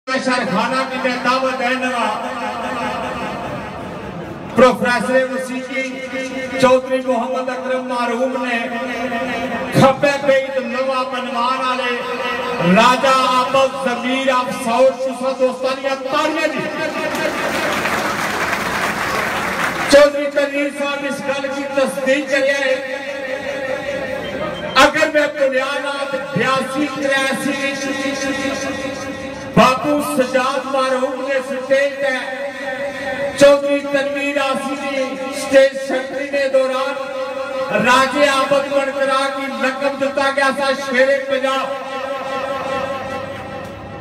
खाना की दावत देना प्रोफेसर वसीकी चौधरी मोहम्मद अकरम मारूम ने खपे पे नवा बनवान वाले राजा आबद जमीर आप सौर तुसा दोस्तानिया तारियां जी चौधरी तनवीर साहब इस गल की तस्दीक करिया है। अगर मैं बुनियाद 82-83 बाबू सजाद मारूम ने स्टेज है चौधरी तनवीर आसिफी स्टेज सेक्रेटरी के दौरान राजे आबद बनकरा की लकब दिता गया था शेरे पंजाब।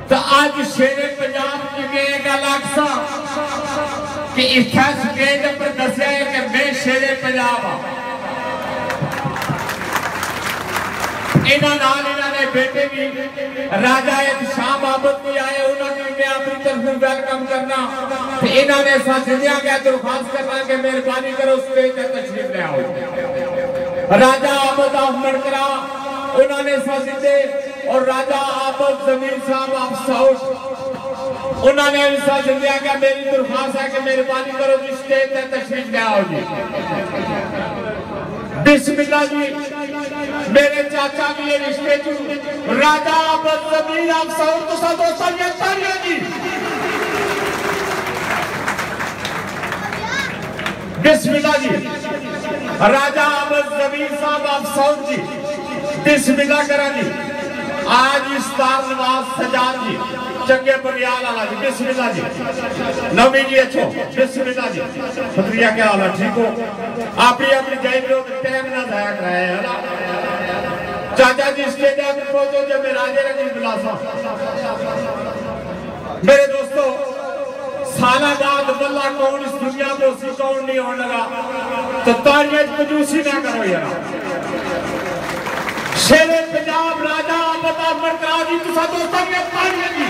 तो आज शेरे पंजाब की गल आखसा कि इतना स्टेज पर दसिया है कि मैं शेरे पंजाब हाँ। इन्होंने बेटे भी राजा शाम आबद भी आए उन्होंने मैं अपनी तरफ वेलकम करना इन्होंने जिंदगियां क्या दरख्वास्त करना कि मेहरबानी करो स्टेज पर तशरीफ ले आओ। राजा आबद बनकरा उन्होंने जिंदे और राजा आबद जमीर साहब आप साउथ उन्होंने जिंदगियां क्या मेरी दरख्वास्त है कि मेहरबानी करो जी स्टेज पर तशरीफ ले आओ जी। बिस्मिल्लाह जी मेरे चाचा भी ये रिश्ते राजा आबद जमीर आप साउथ तुसा दोस्तानिया तारियां जी। बिस्मिल्लाह जी राजा आबद जमीर साहब आप साउथ जी बिस्मिल्लाह करा जी। आज इफ्तार नवाज सजाद जी चंगे बनियाल वाला जी बिस्मिल्लाह जी। नवी जी अच्छो बिस्मिल्लाह जी। शुक्रिया क्या हाल है ठीक हो अपनी अपनी जाइए टाइम ना जाया कराया है ना। चाचा जी स्टेज पर पहुंचो जब मैं राजे रंजीत बिलासा मेरे दोस्तों साला बाद बल्ला कौन इस दुनिया में उसी कौन नहीं होने लगा तो तारियां कंजूसी ना करो यार। शेरे पंजाब राजा आबद बनकरा जी तुसा दोस्तानिया तारियां जी।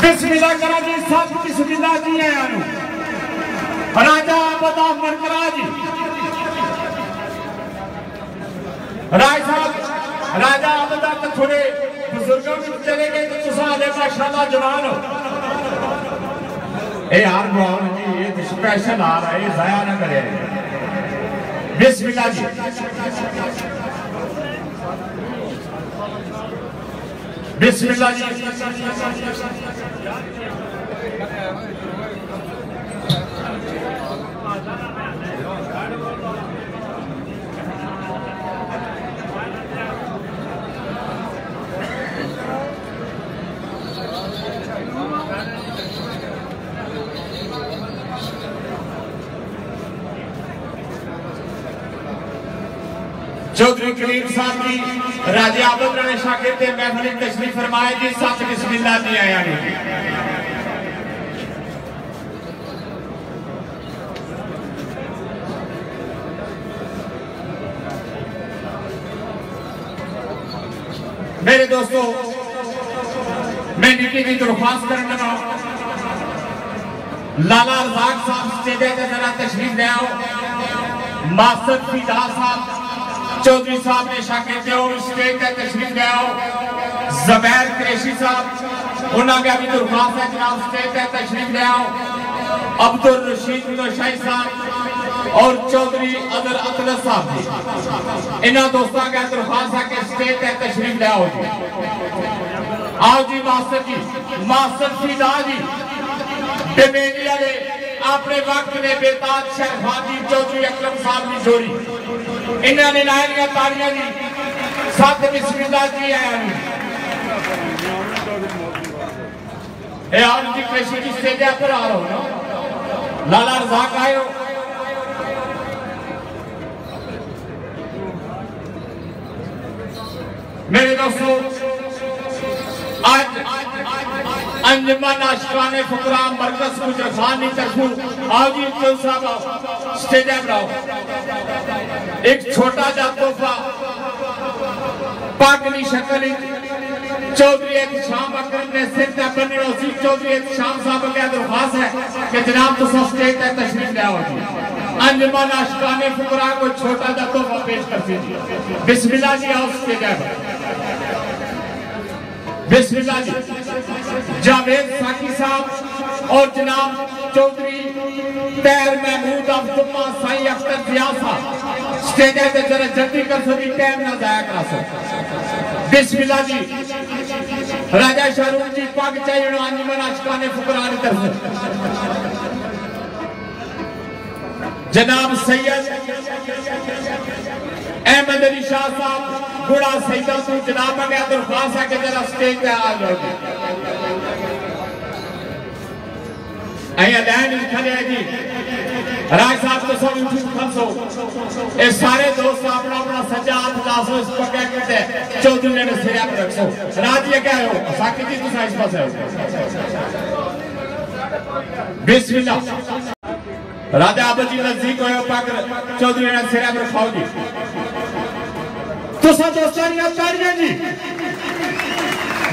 बिस्मिल्लाह करा जी सब बिस्मिल्लाह जी है यार। राजा आबद बनकरा जी राय साहब राजा आबद तो थोड़े बुजुर्गों में चले गए तो तुसा आले माशाल्लाह जवान हो ए यार बुआओ जी ये स्पेशल आ रहा है जाया ना करे। बिस्मिल्लाह जी बिस्मिल्लाह जी चौधरी कलीम साहब जी राजे आबद ने शागिर्द महफिल तशरीफ फरमाए जी साथ बिस्मिल्लाह जी आया ने। मेरे दोस्तों मैं निकी की दरख्वास्त करना लाला रजाक साहब स्टेज पर जरा तशरीफ ले आओ। मास्टर फिदा साहब चौधरी साहब ने शागिर्द और स्टेज पर तशरीफ ले आओ। ज़बैर कुरैशी साहब उन्होंने अभी दरख्वास्त है जनाब स्टेज पर तशरीफ ले आओ। अब्दुल रशीद शाही साहब और चौधरी अदर अतलस साहब जी इन्होंने दोस्तों का दरख्वास्त है कि स्टेज पर तशरीफ ले आओ जी। आओ जी मास्टर फिदा जी बेमेनिया ने अपने वक्त में बेताज शहबाजी चौधरी अकरम साहब की जोड़ी इन्होंने लाया तारियां जी साथ बिस्मिल्लाह जी आया जी कृषि की स्टेज पर आ रहा हो ना लाला रजाक आए हो। मेरे दोस्तों आज अंजुमन आशिकाने फुकरा मरकज गुजरखानी तरफू आओ जी चौधरी साहब आओ स्टेज पर आओ। एक छोटा सा तोहफा पागली शक्ल चौधरी शाम अकरम ने सिर पर बने उसी चौधरी शाम साहब की दरख्वास्त है कि जनाब तो स्टेज पर तशरीफ ले आओ जी। अंजुमन आशिकाने फुकरा को छोटा सा तोहफा पेश कर दीजिए। बिस्मिल्लाह जी आओ स्टेज पर। बिस्मिल्लाह जी। जावेद साकी साहब और जनाब चौधरी तैर महमूद अब्दुल्ला साई अख्तर जिया साहब स्टेज पे जरा जल्दी कर सो जी, टाइम ना जाया करा सो। बिस्मिल्लाह जी। राजा शाहरुख जी पग चाहिए अंजुमन आशिकाने फुकरा की तरफ जनाब सैयद अहमद अली शाह साहब गुड़ा सईदा तू जनाब अगर दरख्वास्त है कि जरा स्टेज पे आ जाओ खड़े है जी। राज साहब तो सब उठी खसो ये सारे दोस्त अपना अपना सज्जा हाथ लासो इस पक्का करते चौधरी ने सिर पर रखो। राज ये क्या हो साकी जी तुम इस पास हो। बिस्मिल्लाह। राजा आबद जी नजदीक हो पाक चौधरी ने सिर पर रखाओ जी। तो सब दोस्तों ने तालियां जी।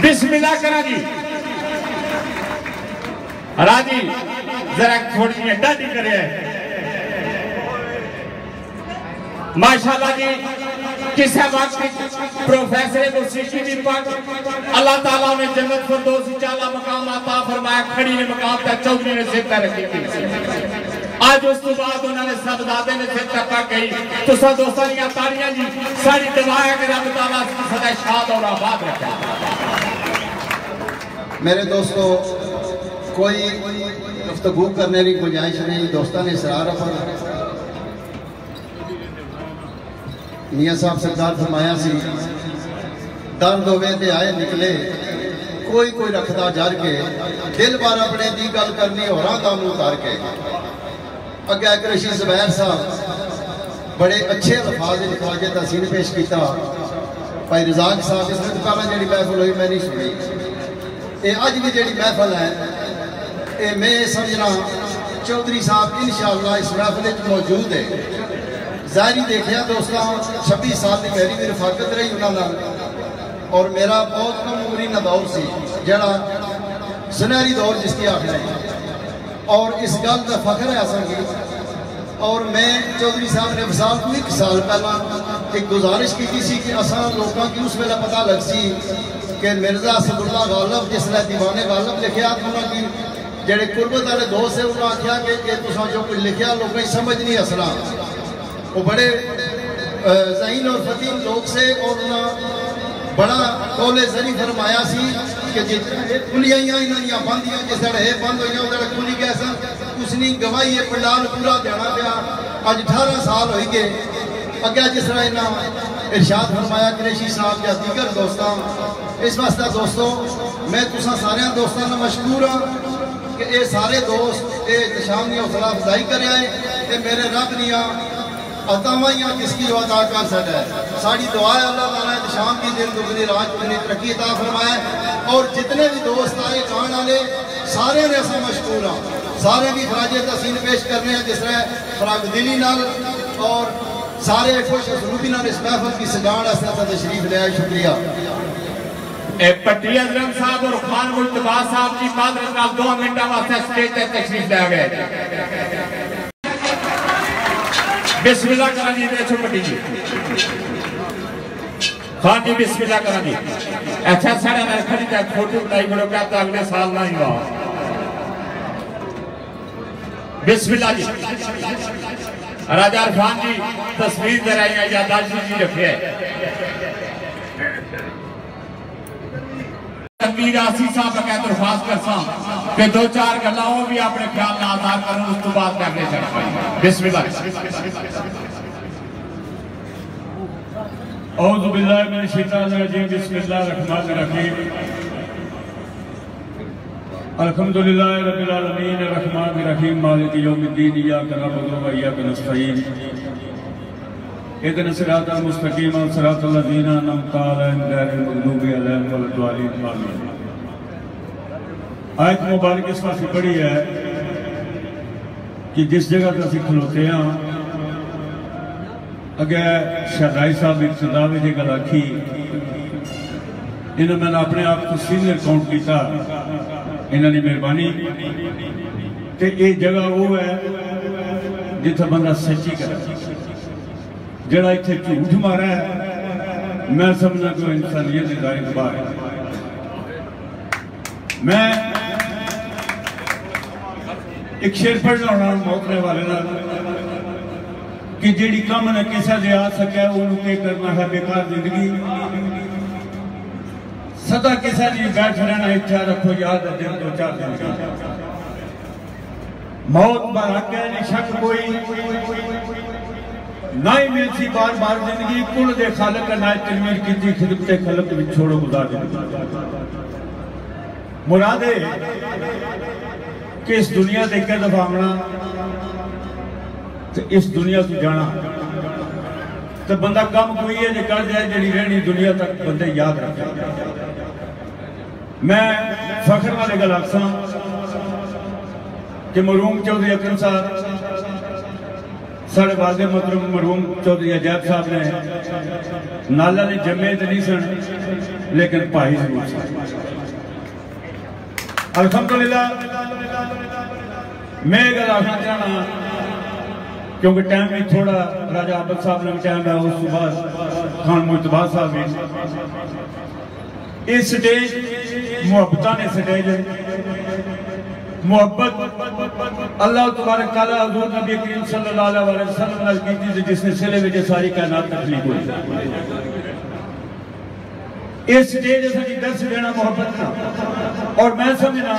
बिस्मिल्लाह करा जी। राजी जरा थोड़ी डाली करे माशाल्लाह जी। किसी वक्त प्रोफेसर मुर्शिदी भी पक अल्लाह ताला ने जन्नत फिरदौस आला मकाम अता फरमाया। खड़ी ने मकाम पे चौधरी ने सिर पर रखी थी। आज उस तो बाद उन्होंने सबदादे ने सिर पर पक गई। तो सब दोस्तों ने तालियां जी। सारी दुआ है कि रब ताला सदा शाद और आबाद रखे। मेरे दोस्तों कोई गुफ्तगू करने की गुंजाइश नहीं। दोस्तों ने सरार मियाँ साहब सरदार फरमाया सी दर्द होवे ते आए निकले कोई कोई रखता जर के दिल बार अपने दी गल करनी होरां दा मुंह उतार के। अगे एक रशीद ज़ुबैर साहब बड़े अच्छे अल्फाज ख्वाजा तहसीन पेश किया। भाई रजाक साहब इस दुकान जी महफिल हुई मैं नहीं सुनी। ये अज भी जी महफिल है ये मैं समझना चौधरी साहब इंशाअल्लाह इस महफिल मौजूद है। जारी देखिया दोस्तों 26 साल की मेरी भी रफाकत रही उन्होंने और मेरा बहुत कम उम्री ना दौर से जरा सुनहरी दौर जिसकी आखिर है और इस गल का फख्र है असा। और मैं चौधरी साहब ने विसाल को 1 साल पहला एक गुजारिश की थी कि असा लोगों की उस वेले पता लग सी कि मिर्जा असदुल्ला गालिब जिसने दीवाने गालिब लिखा तो उन्होंने जेडे कुर्बत वाले दोस्त है उन्होंने आख्या कि तुसा जो कुछ लिखा लोगों समझ नहीं असना। वो बड़े ज़हीन और फतीन लोग से और उन्होंने बड़ा कौले जरी फरमाया सी कि जितने खुलियाँ इन्होंने बंदियाँ जिस तरह बंद हुई उस खुली गए सन उसने गवाही है पंडाल पूरा देना पाया। अज 18 साल हो गए अगे जिस तरह इन्हें इरशाद फरमाया कुरैशी साहब या दीगर दोस्तों। इस वास्ते दोस्तों मैं तुसा सारे दोस्तों का मशकूर हाँ कि ये सारे दोस्त ये इhtशाम की हौसला अफजाई कर मेरे रब दियाँ अतावाइयाँ किसकी जो अदा कर सकता है। साड़ी दुआ है अल्लाह ताला इhtशाम की दिन दुगनी रात दुगनी तरक्की अता फरमाए। और जितने भी दोस्त आए खान वाले सारे ने असा मशकूर हाँ। सारे भी खराजे तहसीन पेश करने हैं जिस तरह फराग दिली नाल और सारे खुश असलूबी नाल इस महफिल की सजाण वास्ते तशरीफ ले आए। शुक्रिया। पट्टी अजरम साहब और खान मुल्तबा साहब की मादरत नाल 2 मिनट वास्ते स्टेज पे तशरीफ ले गए। बिस्मिल्लाह करा जी। देखो पट्टी जी खान जी बिस्मिल्लाह करा जी। अच्छा साढ़े मैं खड़ी तक फोटो बनाई करो क्या तो अगले साल ना ही हुआ। बिस्मिल्लाह जी। राजा खान जी तस्वीर जरा यादाश्त जी रखे तनवीर आसी साहब का दरख्वास्त करसा कि 2-4 गल्लां भी अपने ख्याल में आजाद करूं उस तो बाद मैं अगले चल। बिस्मिल्लाह। औज़ु बिल्लाहि मिनश शैतानिर रजीम बिस्मिल्लाहिर रहमानिर रहीम अल्हम्दुलिल्लाहि रब्बिल आलमीन अर्रहमानिर रहीम मालिकि यौमिद्दीन इय्याका नअबुदु व इय्याका नस्तईन इहदिनस सिरातल मुस्तकीम सिरातल लज़ीना अनअमता अलैहिम गैरिल मग़दूबि अलैहिम वलद्दालिन आमीन। आयत मुबारक इस वास्ते पढ़ी है कि जिस जगह पर असीं खलोते हैं अगे शहजाई साहब एक सदावे की गल आखी इन्होंने मैंने अपने आप को सीनियर काउंट किया इन्होंने मेहरबानी तो ये जगह वो है जिथे बंदा सच्ची करे जरा इतने झूठ मारा है मैं समझना कि इंसानियत के दायरे बाहर है। मैं एक शेर पढ़ना होना मौकने वाले ना कि जेड़ी कम न किसा दे आ सके उन्होंने करना है बेकार जिंदगी सदा किसा नहीं बैठ रहना इच्छा रखो याद है दिन 2-4 दिन का मौत बार है नहीं शक कोई ना ही मिलती बार बार जिंदगी कुल दे खालक ना तलमीर की खिदमत खलक भी छोड़ो गुजार मुरादे कि इस दुनिया से एक दफा आना तो इस दुनिया को जाना तो बंदा कम कोई है जो कर जाए जी रहनी दुनिया तक बंदे याद रखे मैं फखर वाले गल आखसा कि मरहूम चौधरी अकरम साहब साढ़े वादे मतलब मरहूम चौधरी अजैब साहब ने नाला ने जमे तो नहीं सन लेकिन भाई जरूर सन अल्हम्दुलिल्लाह मैं गल आखना चाहना क्योंकि टाइम भी थोड़ा राजा आबद साहब ने भी टाइम है उस बाद खान मुजतबा साहब भी इस स्टेज मुहब्बत ने स्टेज मुहब्बत अल्लाह तबारक तआला हुजूर नबी करीम सल्लल्लाहु अलैहि वसल्लम नाल कीती जिसने सिले विच सारी कायनात तख्लीक हुई इस स्टेज असीं दर्श देना मुहब्बत का और मैं समझना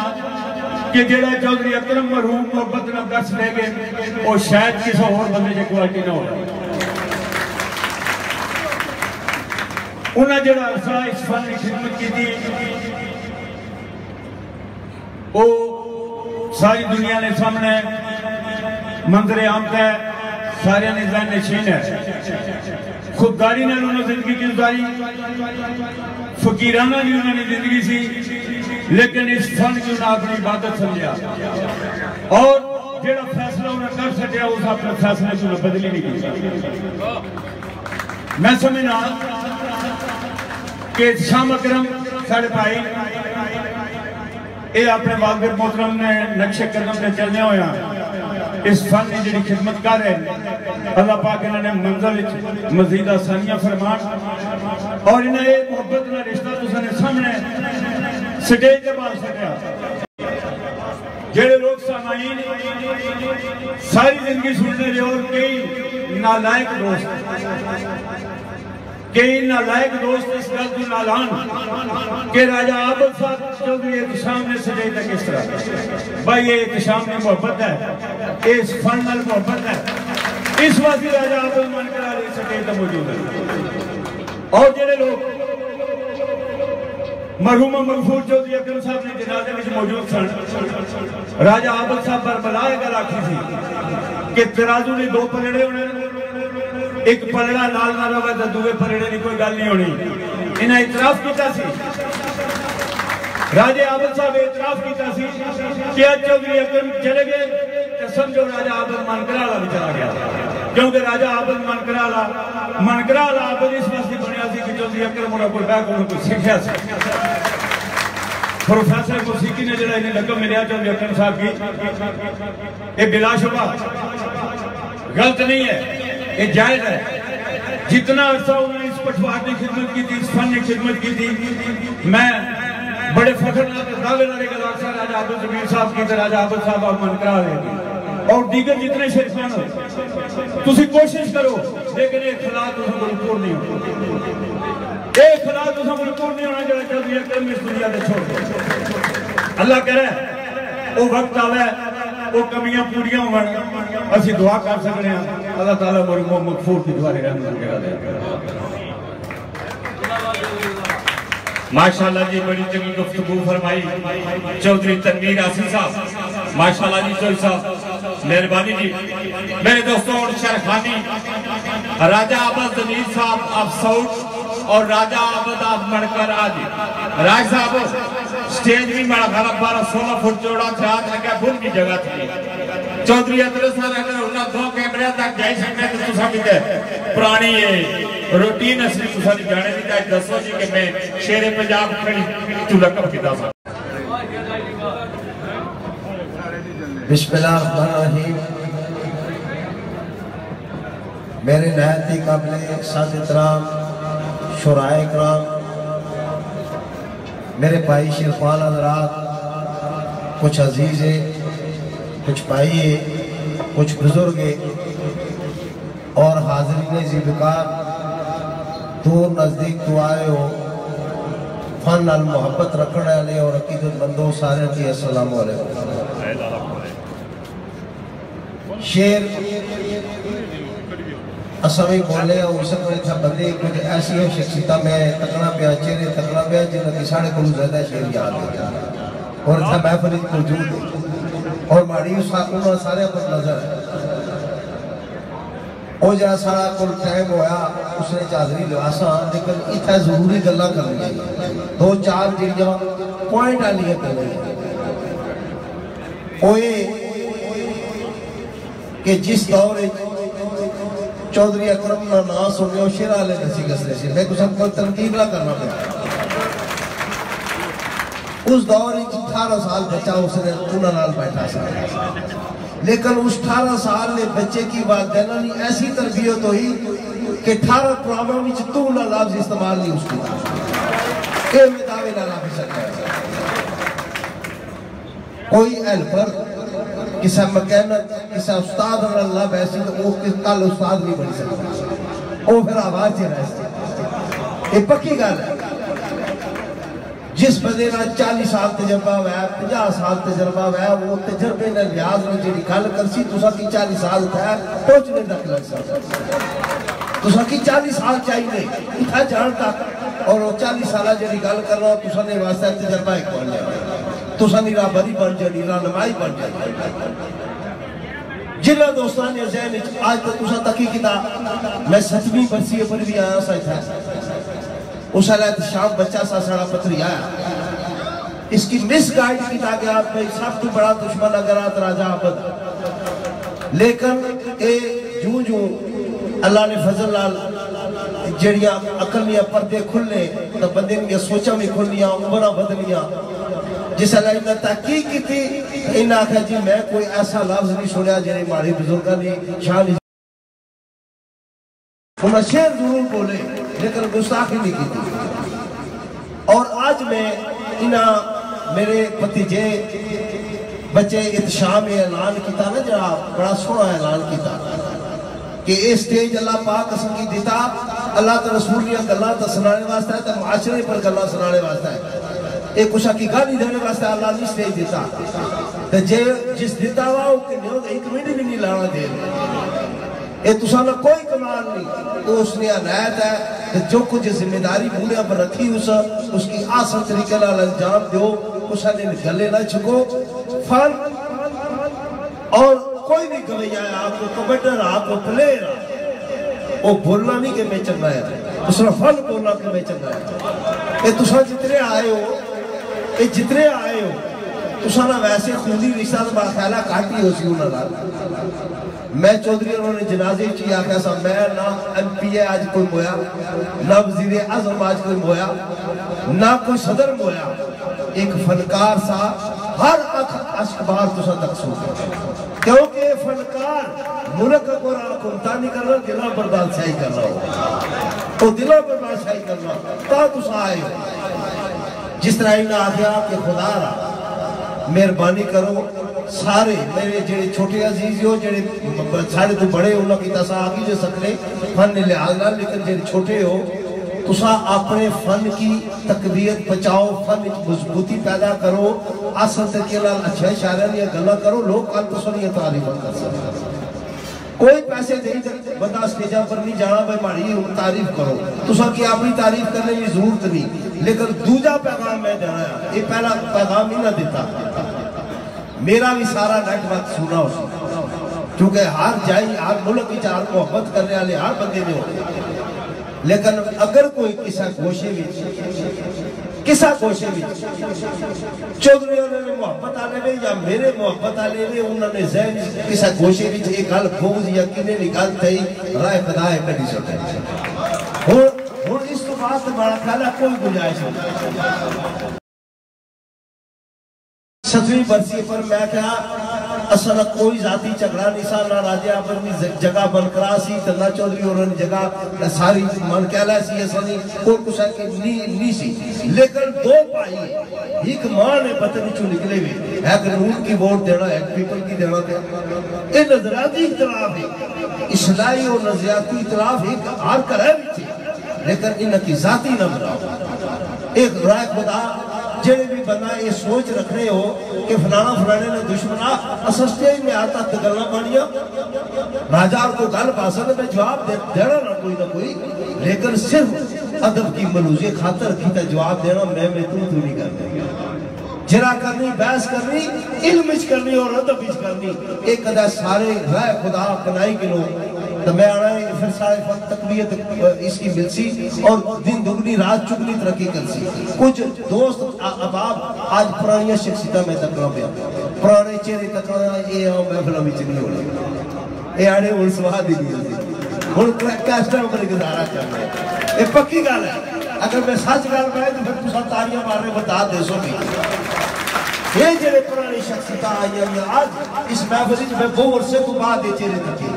कि जेड़ा चौधरी अकरम मरहूम मुहब्बत नाल दर्श ले गए वो शायद किसी और बंदे की क्वालिटी ना हो उन्हें जेड़ा अरसा इस फन की खिदमत की थी वो सारी दुनिया ने सामने मंजरे आम है सारे निजाम नशीन है खुददारी ने उन्होंने जिंदगी की गुजारी फकीराना भी उन्होंने जिंदगी सी लेकिन इस फन की उन्हें अपनी इबादत समझा और जेड़ा फैसला उन्हें कर सकिया उस अपने फैसले को बदली नहीं की मैं समझना कि शाम अकरम साढ़े भाई ये अपने वालिद मोहतरम ने नक्शे कदम से चलने होया इस फन की जी खिदमत कर रहे अल्लाह पाक इन्होंने मंजिल मजीद आसानियां फरमान और इन्हें ये मुहब्बत का रिश्ता तुसाने सामने स्टेज के बाद सकिया जेड़े लोग सामाईन सारी जिंदगी सुनते रहे और कई नालायक दोस्त कई नालायक दोस्त इस गल को नालान कि राजा आबद साहब चौधरी एहतशाम ने सजे तक किस तरह भाई ये एहतशाम में मोहब्बत है इस फन नाल मोहब्बत है इस वास्ते राजा आबद मन करा ले सके तो मौजूद है और जेड़े लोग मरहूम मगफूर चौधरी अकरम साहब ने जनाजे में मौजूद सन राजा आबद साहब पर बलाए गल आखी थी कि तराजू ने 2 पलड़े होने एक पलड़ा लाल ना रहा तो दूसरे पलड़े की कोई गल नहीं होनी इन्हें इतराफ किया राजे आबद साहब इतराफ किया कि चौधरी अकरम चले गए तो समझो राजा आबद मनकरा भी चला गया क्योंकि राजा आबद मनकरा आबद इस वास्ते बनया कि चौधरी अकरम कोई बह कोई सीखा प्रोफेसर मौसीकी ने जो इन्हें लकब मिले चौधरी अकरम साहब की ये बिलाशुबा गलत नहीं है ये जायज है जितना अरसा उन्होंने इस पटवार की खिदमत की थी इस फन की खिदमत की थी मैं बड़े फखर दावे राजा आबद जमीर साहब की राजा आबद साहब आप मन करा रहे और दीगर जितने शेरखान हो तुसी कोशिश करो लेकिन ये खिलाफ तुम पूर्ण नहीं हो ये खिलाफ तुम पूर्ण नहीं होना चाहिए चौधरी अकरम इस दुनिया से छोड़ दो अल्लाह करे वो वक्त आवे वो कमियां पूरियां होवन असी दुआ कर सकते हैं अल्लाह ताला मरहूम मगफूर की दुआ रहमत करा दे माशाल्लाह जी बड़ी चंगी गुफ्तगू फरमाई चौधरी तनवीर आसिफ साहब माशाल्लाह जी चौधरी साहब मेहरबानी जी मेरे दोस्तों और शरखानी राजा आबद जमीर साहब अफसौट और राजा आबद आप मणकर आज राज साहब स्टेज भी बड़ा खरा 12-16 फुट चौड़ा था लगा फुल की जगह थी चौधरी अदरस अगर उन्हें 2 कैमरे तक जाई सकते तो तुसा भी पुरानी ये रूटीन असली तुसा दी जाने दी ताज दसो जी कि मैं शेरे पंजाब खड़ी तुलकब किदा सा बिस्मिल्लाहिर्रहमानिर्रहीम मेरे नहायत ही काबिल साद इकराम शुराए इकराम मेरे भाई शिरपाल हजरात, कुछ अजीज है, कुछ भाई है, कुछ बुजुर्ग है और हाजरीन ज़िब्कार दूर नज़दीक तो आए हो, फन नाल मोहब्बत रखने वाले और अकीदतमंदों सारे की अस्सलाम वालेकुम। शेर असवी बोले उस बंदे कुछ ऐसी शख्सियत में तकना पिया, चेहरे तकना पिया जिन्हें साढ़े को ज्यादा शेर याद है और इतना महफिल मौजूद है और माड़ी सारे पर नजर है। वो जरा सारा कुल टाइम होया उसने चादरी लिवासा, लेकिन इतना जरूरी गल्लां करनी दो चार जिहड़ियां पॉइंट वालियां करनी कि जिस दौर चौधरी अकरम का नाम सुनियो शेरा वाले नसी कसने से मैं कुछ कोई तनकीद ना करना पड़ा। उस दौर 18 साल बच्चा उसने उन्होंने बैठा सा, लेकिन उस 18 साल ने बच्चे की वालिदैन की ऐसी तरबियत हुई कि 18 प्रोग्राम में तू ना लफ्ज इस्तेमाल नहीं उसकी ये दावे ना ला सकता। कोई हेल्पर किसी मकैनिक किसी उस्ताद अल्लाह ऐसी तो वो कल उस्ताद नहीं बन सकता, वो फिर आवाज ही रह। ये पक्की गल है। जिस बंदे का 40 साल तजर्बा है, 50 साल तजर्बा है, वो तजर्बे ने लिहाज में जी गल करसी तुसा की 40 साल है कुछ नहीं रख लग सकता। तुसा की 40 साल चाहिए इतना जान तक और 40 साल जी गल करना तुसा ने वास्ते तजर्बा एक बन जाए, तुसा नी राबरी बन जाए, रहनुमाई बन जाए। जिला दोस्तों ने जहन आज तक तुसा तकी किता मैं 7वीं बरसी पर भी आया सा था, उस शाम बच्चा सा सारा पथरी आया, इसकी मिस गाइड किया गया सब तो बड़ा दुश्मन अगर आप राजा आबद, लेकिन ये जू जू अल्लाह ने फजल लाल जड़िया अकल दियां पर्दे खुलने तो बंदे दियां सोचा भी खुलियां, उम्र बदलियां। जिस इन्हें तहकीक की थी इन्हें आख्या जी मैं कोई ऐसा लफ्ज नहीं सुनिया जिन्हें माड़ी बुजुर्गों की शान शेर जरूर बोले लेकिन गुस्ताखी नहीं की। और आज मैं इन्हें मेरे भतीजे बच्चे इत्शाम ऐलान किया ना, जरा बड़ा सोहना ऐलान किया कि ये स्टेज अल्लाह पाक संगी दिता अल्लाह तो रसूल दी गल्लां तो सुनाने वास्ते है, मुआशरे पर गल्लां सुनाने वास्ते है। एक कुछ की गाली देने वास्ते अल्लाह ने स्टेज दिता, तो जे जिस दिता वा एक मिनट भी नहीं लाना दे, ये तुसा ना कोई कमाल नहीं, तो उसने अनायत है कि जो कुछ जिम्मेदारी बूढ़े पर रखी उसकी आसान तरीके नाल अंजाम दो, कुछ ने गले ना छुको। फन और कोई भी गवैया है, आपको कबड्डर आपको प्लेयर वो बोलना नहीं कि मैं चंगा है, उसने फन बोलना कि मैं चंगा है। ये तुसा जितने आए हो, ये जितने आए हो तुसा ना वैसे खूनी रिश्ता तो बाख्याला काट ही हो सी उन्होंने। मैं चौधरी उन्होंने जनाजे च आख्या सा मैं ना MP आज कोई मोया, ना वजीर आजम आज कोई मोया, ना कोई सदर मोया, एक फनकार सा हर अखबार तुसा तक सो, क्योंकि फनकार मुल्क को हुकूमत नहीं करना, दिलों पर बादशाही करना हो तो दिलों पर बादशाही करना तो तुसा आए हो। जिस तरह इन्हें आख्या कि खुदा मेहरबानी करो सारे मेरे जेडे छोटे अजीज हो जेडे सारे तो बड़े उन्होंने किया आगे जो सकने फन ने लिहाज ना, लेकिन जेडे छोटे हो तुसा अपने फन की तकबीयत बचाओ, फन मजबूती पैदा करो, आसन तरीके अच्छे इशारे दी गल्लां करो, लोग कल तुसा दी तारीफ कर सकते। कोई पैसे दे बंदा स्टेजा पर नहीं जाना भाई माड़ी तारीफ करो, तुसा की अपनी तारीफ करने की जरूरत नहीं। लेकिन दूजा पैगाम मैं देना है, ये पहला पैगाम ही ना दिता, मेरा भी सारा नेटवर्क सुना उसी, क्योंकि हर जाई हर मुल्क की चार मोहब्बत करने वाले हर बंदे ने हो, लेकिन अगर कोई किसा गोशे चौधरी ने मोहब्बत आने में या मेरे मोहब्बत आने में उन्होंने जहन किसा गोशे में एक गल बोझ या किने निकाल थी राय खुदा है कभी सकते हुन इस तो बात बड़ा पहला कोई गुंजाइश नहीं। 7वीं बरसी पर मैं क्या असल कोई जाति झगड़ा नहीं सा ना राजे अपनी जगह बनकरा सी तो ना चौधरी और जगह सारी मन कहला सी ऐसा नहीं कोई कुछ नहीं सी। लेकिन दो भाई एक मां ने पता नहीं निकले हुए है कानून की वोट देना है पीपल की देना ये नजरियाती इख्तिलाफ है इस्लाही और नजरियाती इख्तिलाफ एक हार कर है लेकिन इनकी जाति न बनाओ। एक राय खुदा जेड़े भी बंदा ये सोच रख रहे हो कि फलाना फलाने ने दुश्मना असस्ते में आता गल्ला पानिया राजा को गल पासन में जवाब देना ना कोई लेकिन सिर्फ अदब की मलूजे खातर की जवाब देना मैं तू नहीं करनी जरा करनी बहस करनी इल्म करनी और अदब करनी एक अदा सारे राय खुदा बनाई के लोग तो मैं आना है फिर सारे फल तकबीयत इसकी मिलसी और दिन दुगनी रात चुगनी तरक्की कर सी। कुछ दोस्त अबाब आज पुरानी शख्सियत में तकना पे पुराने चेहरे तकना ये महफिल में नहीं होने ये आने उन स्वाद ही नहीं हुन कस्टमर पर गुजारा करना है ये पक्की गल है। अगर मैं सच गल पाए तो फिर तुम तालियां मारने बता दे सो ये जेड़े पुरानी शख्सियत आई आज इस महफिल में बहुत वर्षे तो बाद ये चेहरे दिखे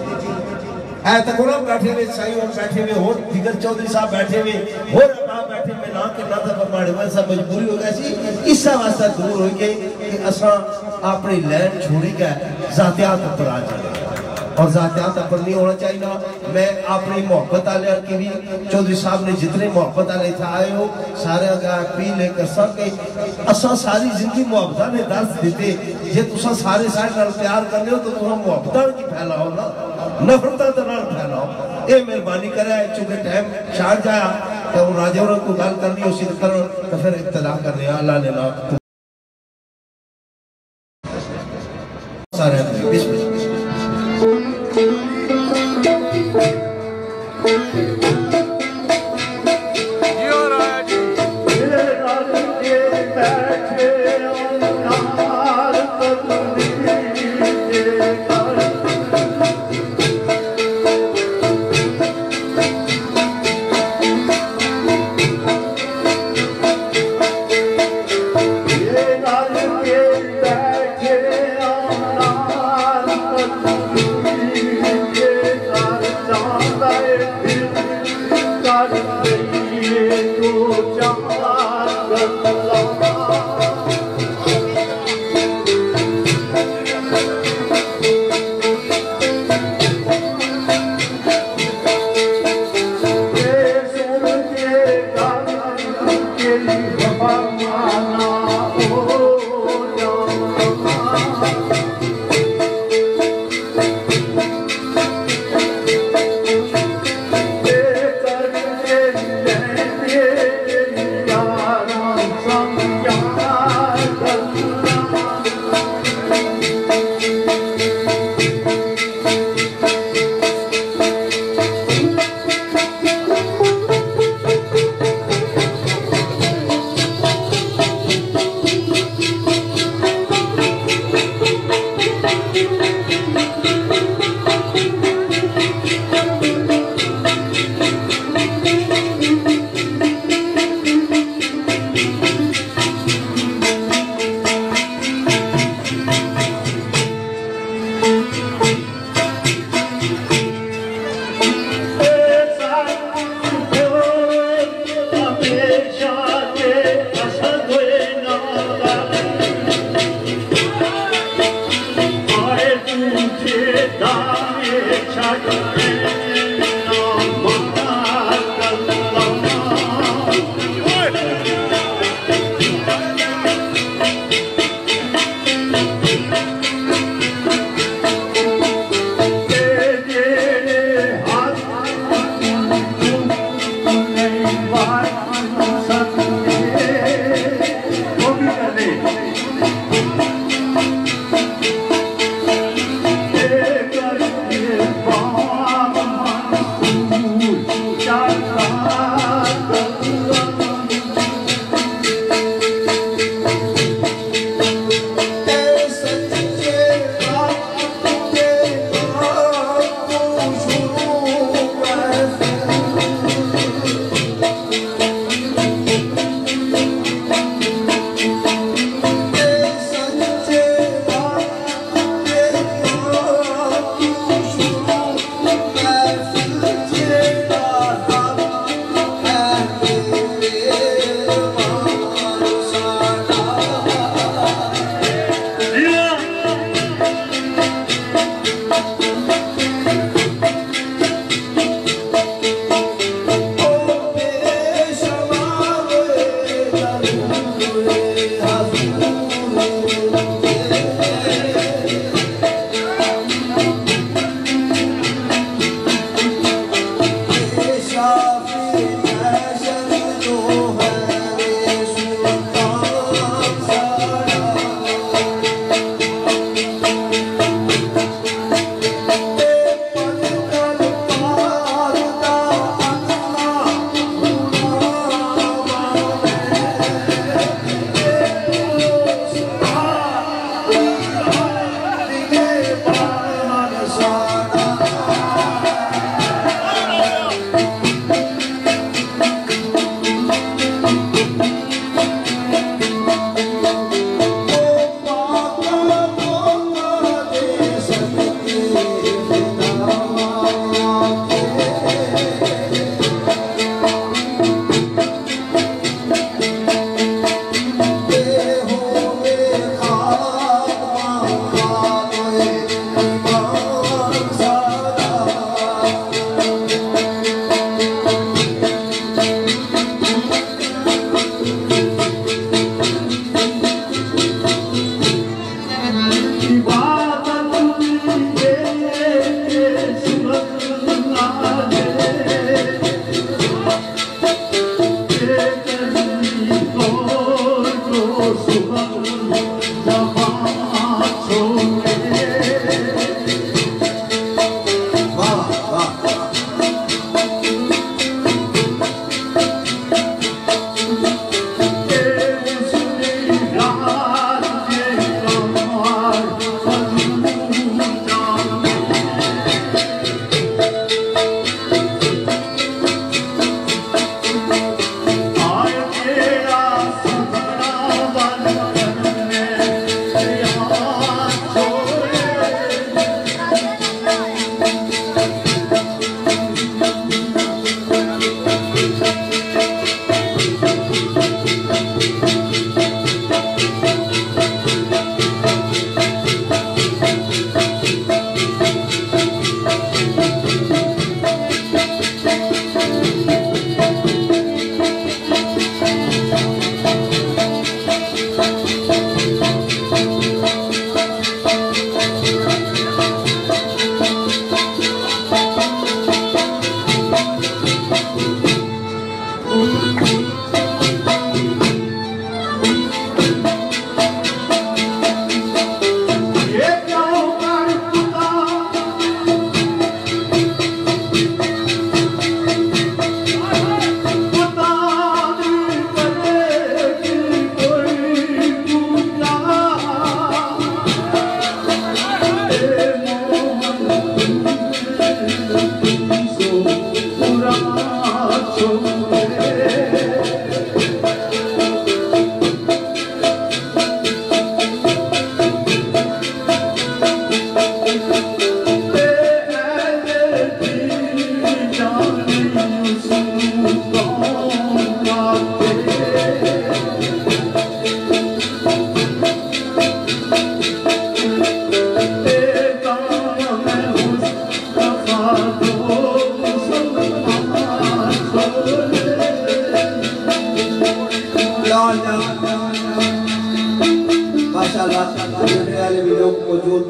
है तक बैठे हुए साई और बैठे हुए और दिगर चौधरी साहब बैठे हुए और बैठे हुए ना कि ना तो माड़े वैसा मजबूरी हो गई इस वास्ते दूर हो गए कि असा अपनी लैंड छोड़ी गए जातियात पर आ जाए और जातियात पर नहीं होना चाहिए। मैं अपनी मोहब्बत वाले की भी चौधरी साहब ने जितने मोहब्बत वाले थे आए हो सारे पी लेकर सके असा सारी जिंदगी मोहब्बत ने दर्द देते जे तुसा सारे सारे प्यार करने हो तो तुम मोहब्बत की फैलाओ ना नफरत फैलाओ ये मेहरबानी करे चूंकि टाइम शार जाया तो राजे को गल करनी उसी कर तो फिर इब्तदा कर रहे अल्लाह ने ना सारे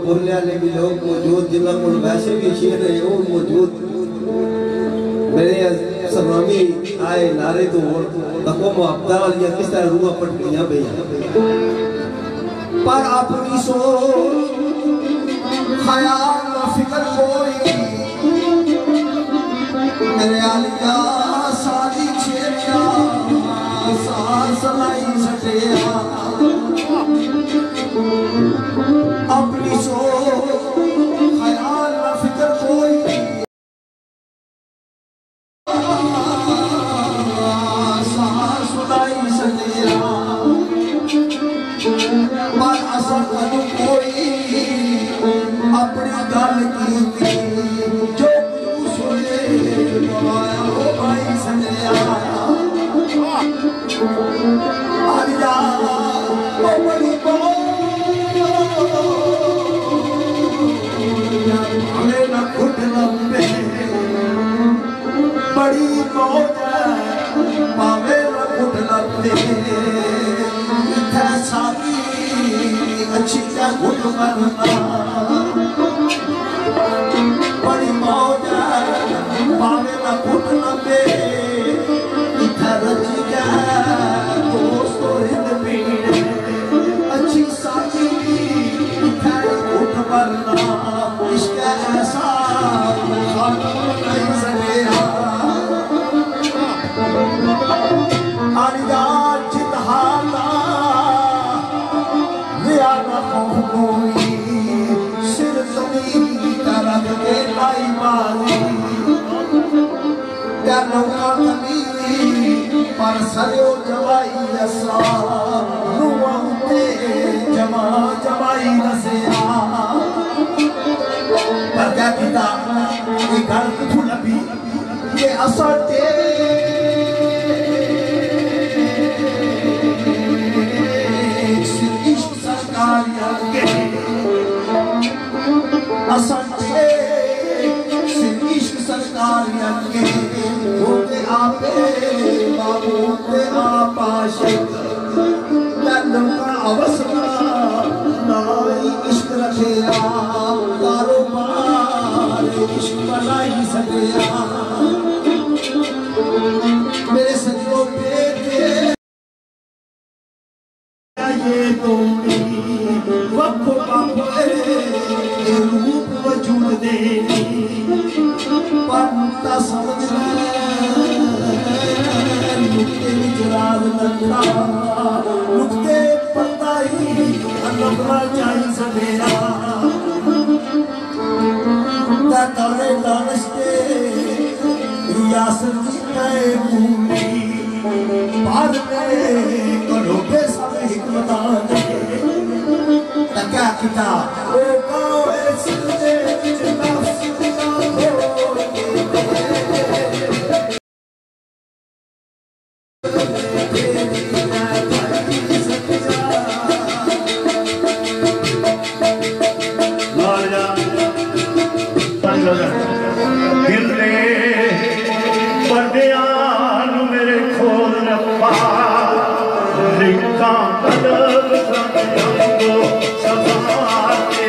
बोलने वाले भी लोग मौजूद, जिला को वैसे भी शेर है वो मौजूद। मेरे सलामी आए नारे तो तको मुआवजा वाली किस तरह रूह पटकियां पे पर अपनी सोच ख्याल न फिक्र कोई मेरे आलिया सारी छेड़िया सास लाई सटिया अपनी सोच ख्याल न फिक्र कोई सास लाई सटिया पर असर कदू कोई अपनी गल की जो सुने गवाया हो भाई सजया आजा ओ बड़ी हमें न खुद लंबे बड़ी मौज पावे न खुद लंबे साथी अच्छी क्या खुद मरना बड़ी मौज पावे न खुद लंबे रची क्या दोस्तों हिंद पीड़े अच्छी साथी खुद मरना इश्क ऐसा नहीं सकेगा पर सरो जवाई असा जमा जवाई नसिया पर क्या किता ये गल किथों लभी ये असा इश्क सरकारिया के असा इश्क सरकारिया के होते आपे बाबू ते आप आशिक लंदन का अवसरा नाई इश्क रखेया कारोबार इश्क बनाई सकेया मेरे सजनों पे ये तुम बोलते पर समझना नुक्ते विचराग नंदा नुक्ते पता ही अनबरा चाहिए सवेरा तारे दानस्ते रियासत है भूमि बाद में करोगे सब हिकमतान क्या किताब ओ गाँव ऐसे मेरे खोल रखा रिका कदम सबार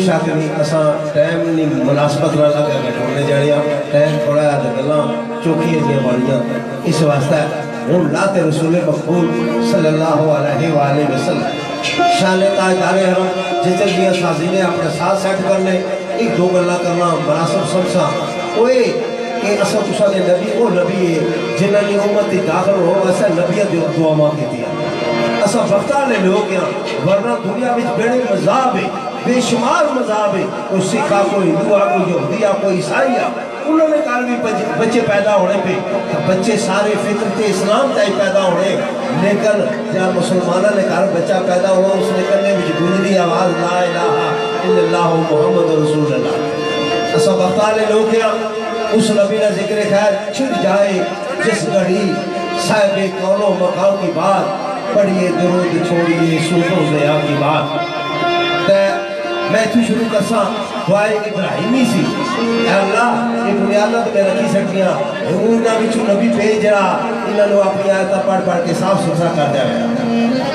शक नहीं असा टाइम नहीं मुनासबत ना लगा ढूंढने जाने टाइम थोड़ा गल्लां चौखियां जियां बनियां इस वास्ते हूँ लाते रसूल मकबूल सल्लल्लाहु अलैहि वसल्लम शाले ताजदारे हरम जिचल दिया साजी ने अपने साथ सेट करने एक दो गल्ला करना मुनासब समझा ओए कि असा तुसा दे नबी वो नबी है जिन्हां दी उम्मत दी दाखिल हो असा नबियां दी दुआवां कीतियां असा वक्ता ले लोग हैं वरना दुनिया में बड़े मज़ाब है बेशुमार मज़ाब है कोई सिखा कोई हिंदू कोई यहूदी कोई ईसाई उन्होंने कल भी बच्चे पैदा होने पे बच्चे सारे फितरत इस्लाम तय पैदा होने लेकिन जब मुसलमानों ने घर बच्चा पैदा हुआ उसने कन्ने में गूंजती आवाज़ ला इलाहा इल्लल्लाह मुहम्मद रसूलुल्लाह असा वक्ता ले लोग हैं उस नबी का जिक्र खैर छिड़ जाए जिस घड़ी साहिब कौनो मकाम की बात पढ़िए दरूद छोड़िए सूफों से आपकी बात मैं तू शुरू करसा दुआए इब्राहिमी सी अल्लाह ये बुनियाद में रखी सकतियां उन्हां विचों नबी भेज जरा इन्हां नु अपनी आयत पढ़ के साफ सुथरा कर दिया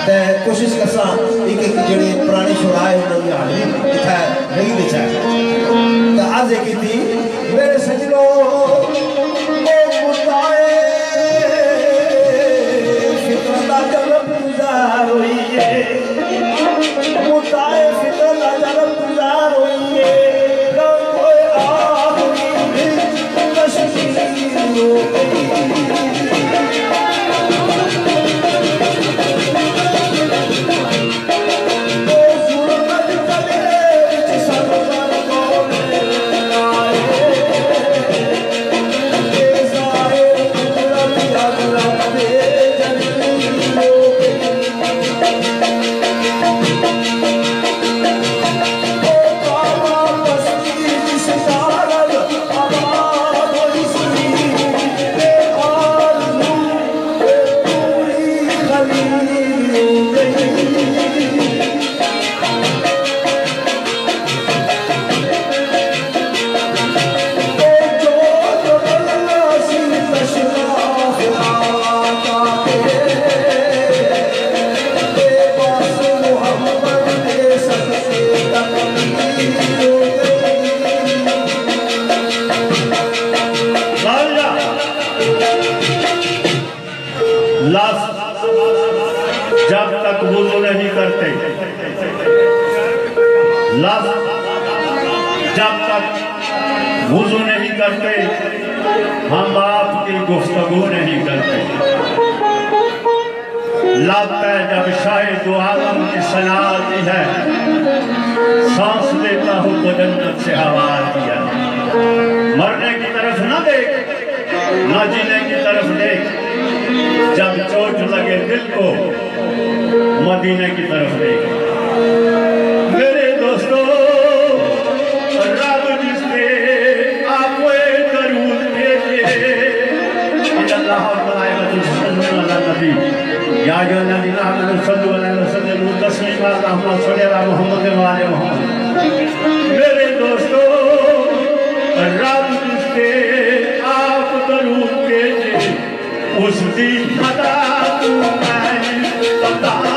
ते कोशिश करसा एक एक जेड़े पुराने शुराए उन्हां दी हाजिरी इत्थे नहीं दिखा ते आज की थी मेरे सजनो ओ मुताए फितना जलब गुजार हुई है मुताए फितना जलब गुजार हुई है कोई आखिरी तशकीर हो जब तक वुज़ू नहीं करते जब तक वुज़ू नहीं करते हम आपकी गुफ्तगू नहीं करते लगता है जब शायद दो आलम की सना आती है सांस लेता हूँ तो जन्नत से हवा आती है मरने की तरफ न देख न जीने की तरफ देख जब चोट लगे दिल को मदीने की तरफ देख मेरे दोस्तों रब जिसने आपको दरूद भेजे अल्लाह नबी या जो नबी सल्लल्लाहु अलैहि वसल्लम तस्लीमा रहमत सल्लल्लाहु मोहम्मद वाले मोहम्मद मेरे दोस्तों रब जिसने आप दरूद भेजे उस दिन पता तू मैं पता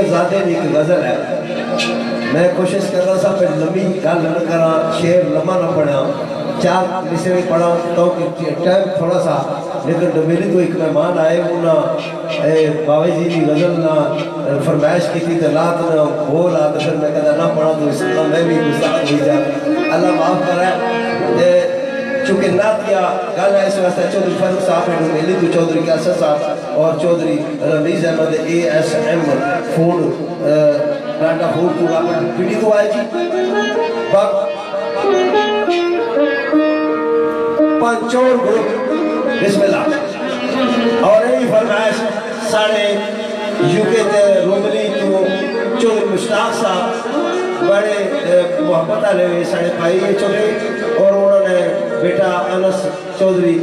शहजादे की एक गजल है, मैं कोशिश कर रहा था फिर लंबी गल न करा, शेर लम्बा न पढ़ा, 4 मिसरे पढ़ा तो टाइम थोड़ा सा, लेकिन मेरे तो एक मेहमान आए उन्होंने बाबा जी की गजल ना फरमाइश की थी तो रात ना बोल आ तो फिर मैं कहता ना पढ़ा तो इसलिए मैं भी गुस्ताख हुई जा, अल्लाह माफ़ करे। चूँकि नात या गल है इस वास्ते चौधरी फारूक साहब ने मेली तो चौधरी कासर साहब और Chaudhary Rameez Ahmed ASM food data food को आप पीढ़ी को आए जी पंचोर ग्रुप बिस्मिल्लाह और यही फरमाइश साढ़े यूके के रोमली तो चौधरी मुश्ताक साहब बड़े मोहब्बत वाले साढ़े भाई है चौधरी और उन्होंने बेटा अनस चौधरी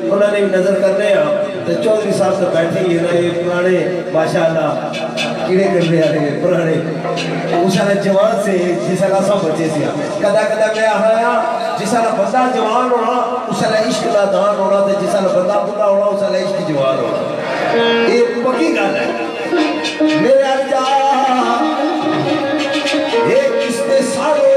उन्होंने भी नजर करने तो चौधरी साहब तो बैठे ही ना ये पुराने माशाअल्लाह कीड़े करने वाले पुराने उस जवान से जिसका सब बचे से कदा कदा मैं आया जिसका बंदा जवान होना उस इश्क का दान होना तो जिसका बंदा बुढ़ा होना उस इश्क जवान होना, ये पक्की गल है मेरे अजा ये किसने सारे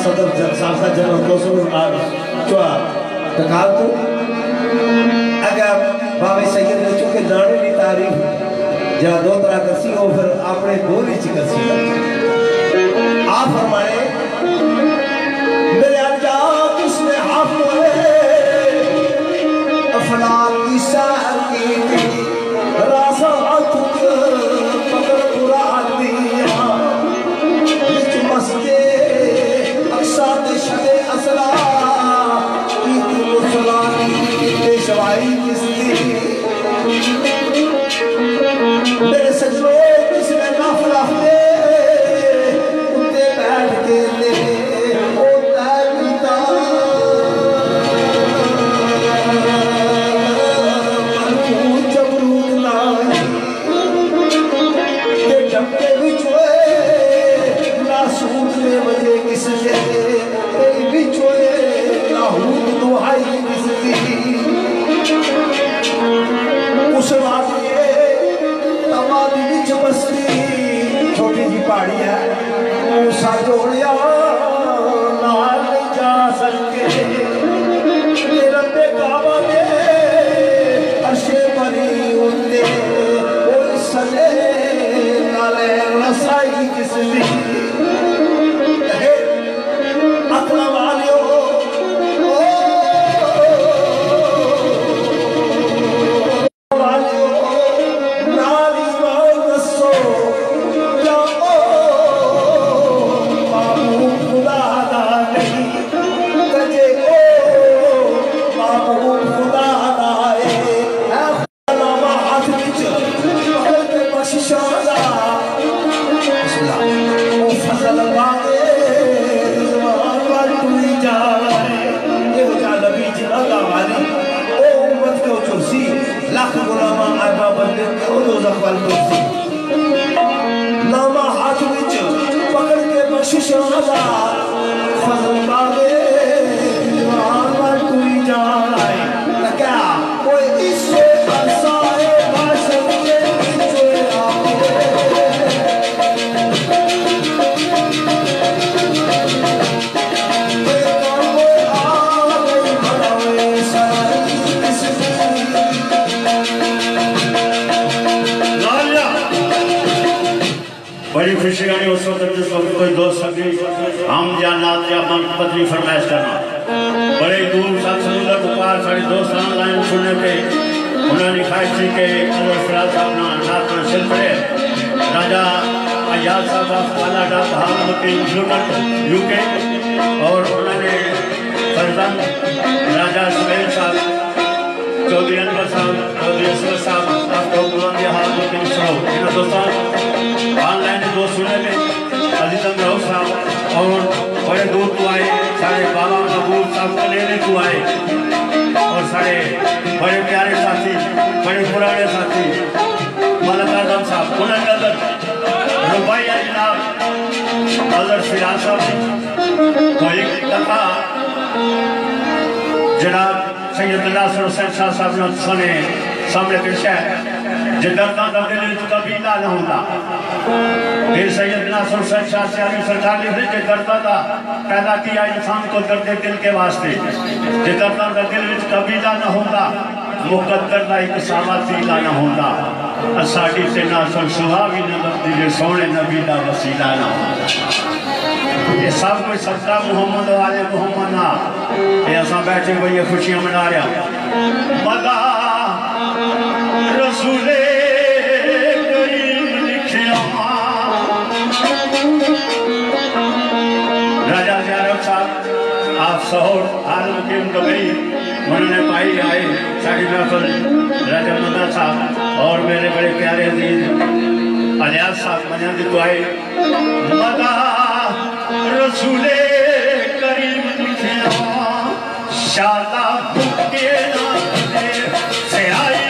सदर साहब का जन्म 204 तकाल को अगर बाबे सैयद ने चुके नाने की तारीफ जहाँ 2 तरह करसी हो फिर आपने 2 नीच करसी आप फरमाए मेरे अजा किसने हाफ अफलाक की सार की रासा अथुक पकड़ पूरा दिया बिच मस्ते साथ शबे असला की मुसलानी पेशवाई किसकी मेरे सजो किसने नाफला है उनके बैठ के ले ओ तारीता मरकू जबरूद लाई ये जबके बिछोए ना सूट में बजे किसने छोटी जी पहाड़ी है जोड़िया नाल नहीं जा सके रब्बे काबा दे अर्शे परी उनते कोई सले नाले रसाई किसली अकला वालियो लामा हाथ विच पकड़ के बख्शिशाला फजल बागे दीवान पर कोई जान आए क्या कोई इससे अरसाए भाषण के पीछे आए बड़ी खुशी आई उस वक्त जिस वक्त कोई दोस्त सभी हम या नात या पत्नी फरमाइश करना बड़े दूर साथ समुद्र को पार सारे दोस्त ऑनलाइन सुनने पे उन्होंने ख्वाहिश थी कि फिराज अपना नात में सिर पड़े राजा अयाज साहब कनाडा यूके और उन्होंने फरजंद राजा सुहेल साहब चौधरी अनवर साहब चौधरी असगर साहब आपको बुलंदी हाल सारे बड़े प्यारे साथी, बड़े पुराने साथी मलक आजम साहब, उन्होंने नजर रुबाइया जनाब नजर सिराज साहब तो एक कथा जनाब सैयद नासिर हुसैन शाह साहब ने सुने सामने पेश है जो दर्दा का दिल कबीला न होता। फिर सैयद नासिर हुसैन शाह सियारी सरकार ने फिर दर्दा का पैदा किया इंसान को दर्द दिल के वास्ते जो दर्दा का दिल कबीला न होता मुकद्दर का एक सावतीला न होता साड़ी से नासिर सुहावी नबी सोने नबी का वसीला न होता। ये सब कुछ सत्ता मोहम्मद वाले मोहम्मद ना ये असा बैठे हुए ये खुशियां मना रहा मदा रसूले करीम लिखिया राजा ज़ियारत साहब आप सहौर आलम के कबरी उन्होंने पाई आए साड़ी महफल राजा मदा साहब और मेरे बड़े प्यारे अजीज अलियास साहब मना दी दुआए मदा रसूले करीम लिखिया शादा के से आई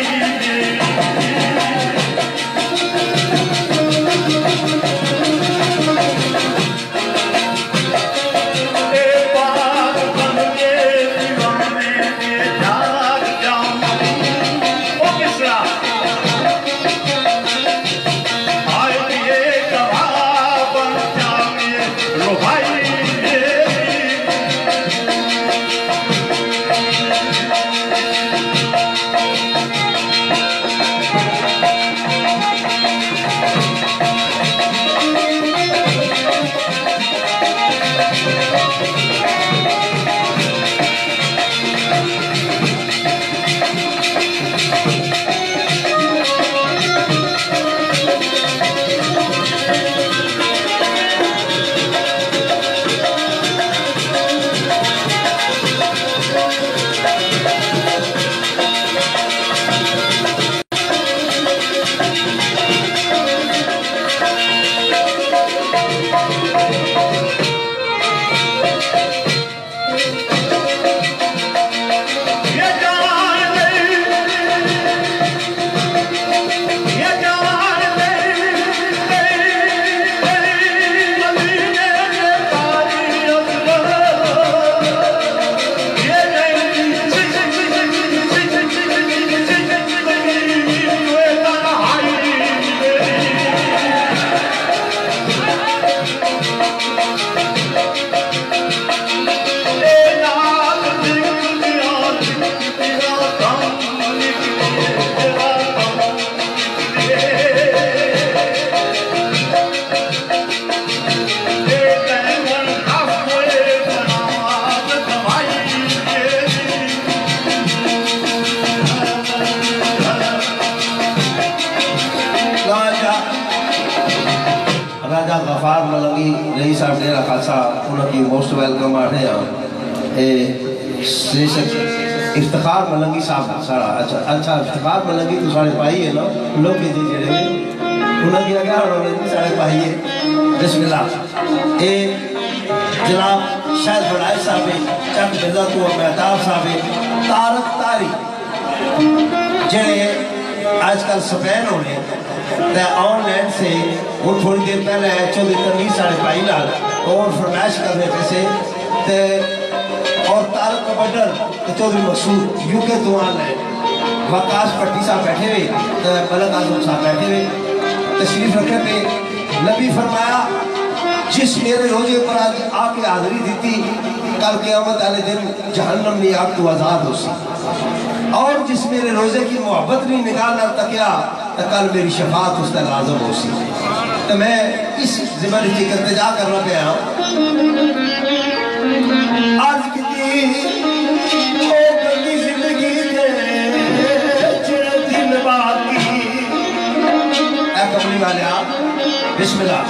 मोस्ट वेलकम आ रहे हैं इफ्तिखार मलंगी साहब सारा अच्छा अच्छा इफ्तिखार मलंगी तो सारे भाई है ना लोग जी जेड़े उन्होंने क्या उन्होंने सारे भाई है बिस्मिल्लाह ए जनाब शायद बड़ाई साहब चक बिरदा तो मेहताब साहब तारक तारी जेड़े आजकल स्पेन होने ऑनलाइन से वो थोड़ी देर पहले चौधरी तमीज साढ़े भाई लाल और फरमाइश कर रहे थे और तारक कबड्डर चौधरी मकसूद यूके तो ऑनलाइन वकास पट्टी साहब बैठे हुए मलक आजम साहब बैठे हुए तशरीफ रखे पे नबी फरमाया जिस मेरे रोजे पर आज आके हाजिरी दी थी कल क़यामत वाले दिन जहन्नम में आग तो आज़ाद हो सी और जिस मेरे रोजे की मोहब्बत नहीं निकाल तकिया तो कल मेरी शफात उस तक लाजम हो सी। तो मैं इस ज़िम्मेदारी की इंतजा करना पे आया आज की जिंदगी दिन बाकी कमली वाले आप बिस्मिल्लाह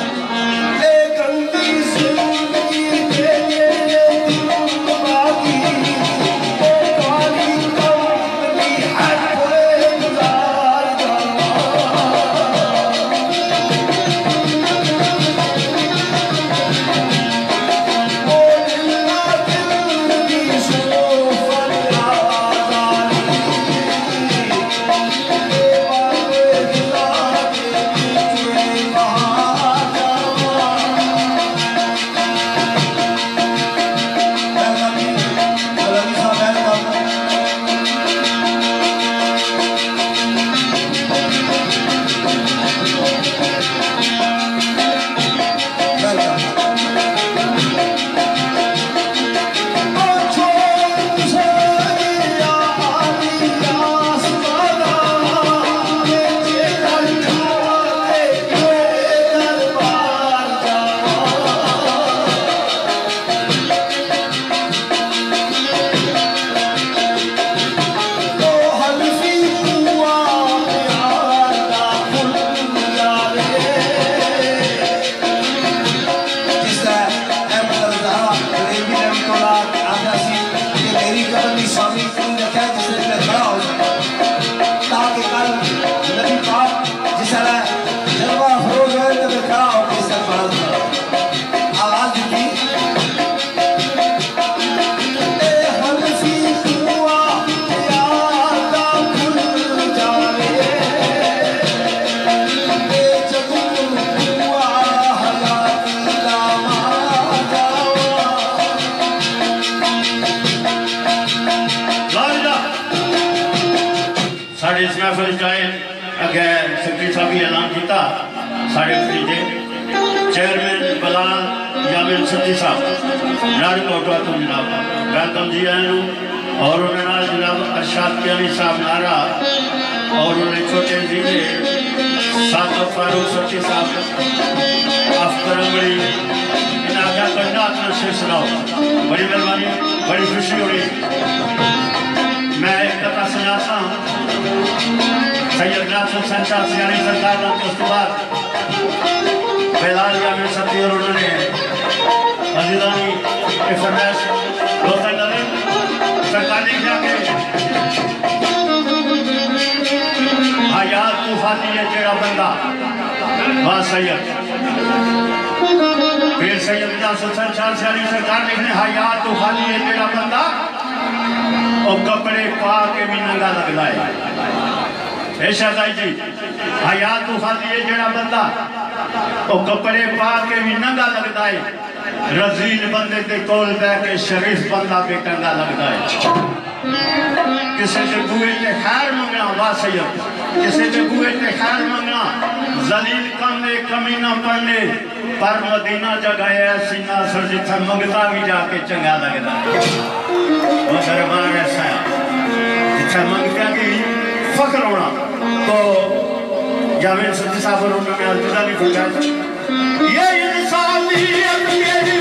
इस महफिल जाए अगे सेक्रेटरी साहब ने ऐलान किया साढ़े भतीजे चेयरमैन बलाल यामिन सत्ती साहब राजकोट तो जनाब वेलकम जी आए और उन्होंने जनाब अरशाद प्यारी साहब नारा और उन्हें छोटे जीजे सादक फारूक सत्ती साहब अफ्तर बड़ी इनाका करना अपना शेर सुनाओ बड़ी मेहरबानी बड़ी खुशी हो रही मैं एक कथा सुनाता सैयद नासिर संचार सियानी सरकार ने उसके बाद बेलाल यामिन सत्ती और उन्होंने अजीजानी के फरमाइश दोस्तों नजर सरकार ने क्या हयात तूफानी है जेड़ा बंदा वाह सैयद फिर सैयद नासिर संचार सियानी सरकार लिखने हयात तूफानी है जेड़ा बंदा और कपड़े पा के भी नंगा लगता है शाहजाई जी हयात तूफानी है जेड़ा बंदा और कपड़े पा के भी नंगा लगता है रजील बंदे के कोल बह के शरीफ बंदा पे टंगा लगता है किसी के बुए ते खैर मंगना वाह सैयद किसी के बुए ते खैर मंगना जलील कमने कमीना पढ़ने पर मदीना जगह ऐसी नासर जिथे मंगता भी जाके चंगा लगता है वो दरबार ऐसा जिथे मंगता की फख्र होना तो यामिन सत्ती साहब और उन्होंने अलविदा भी फरमाया ये इंसानियत मेरी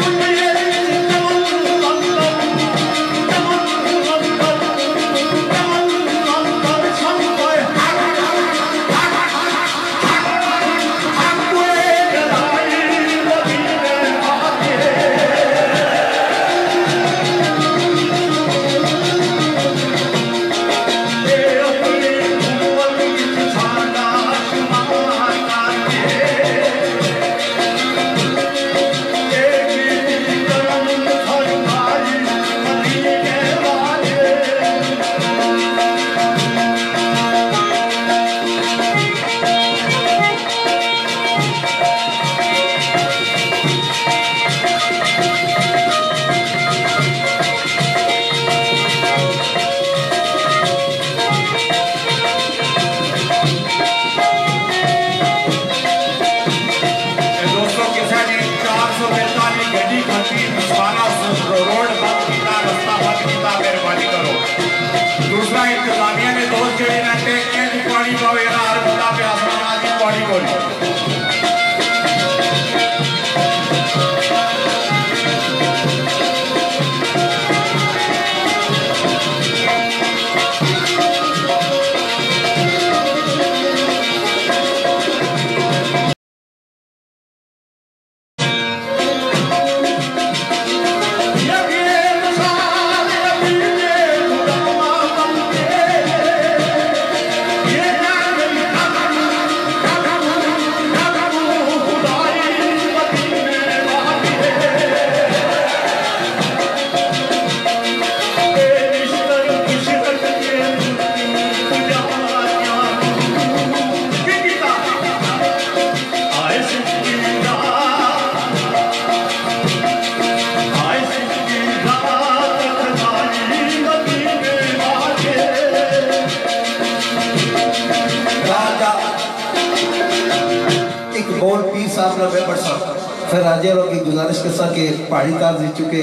फिर राजे लोग की गुजारिश कर सके पहाड़ी तार जी चुके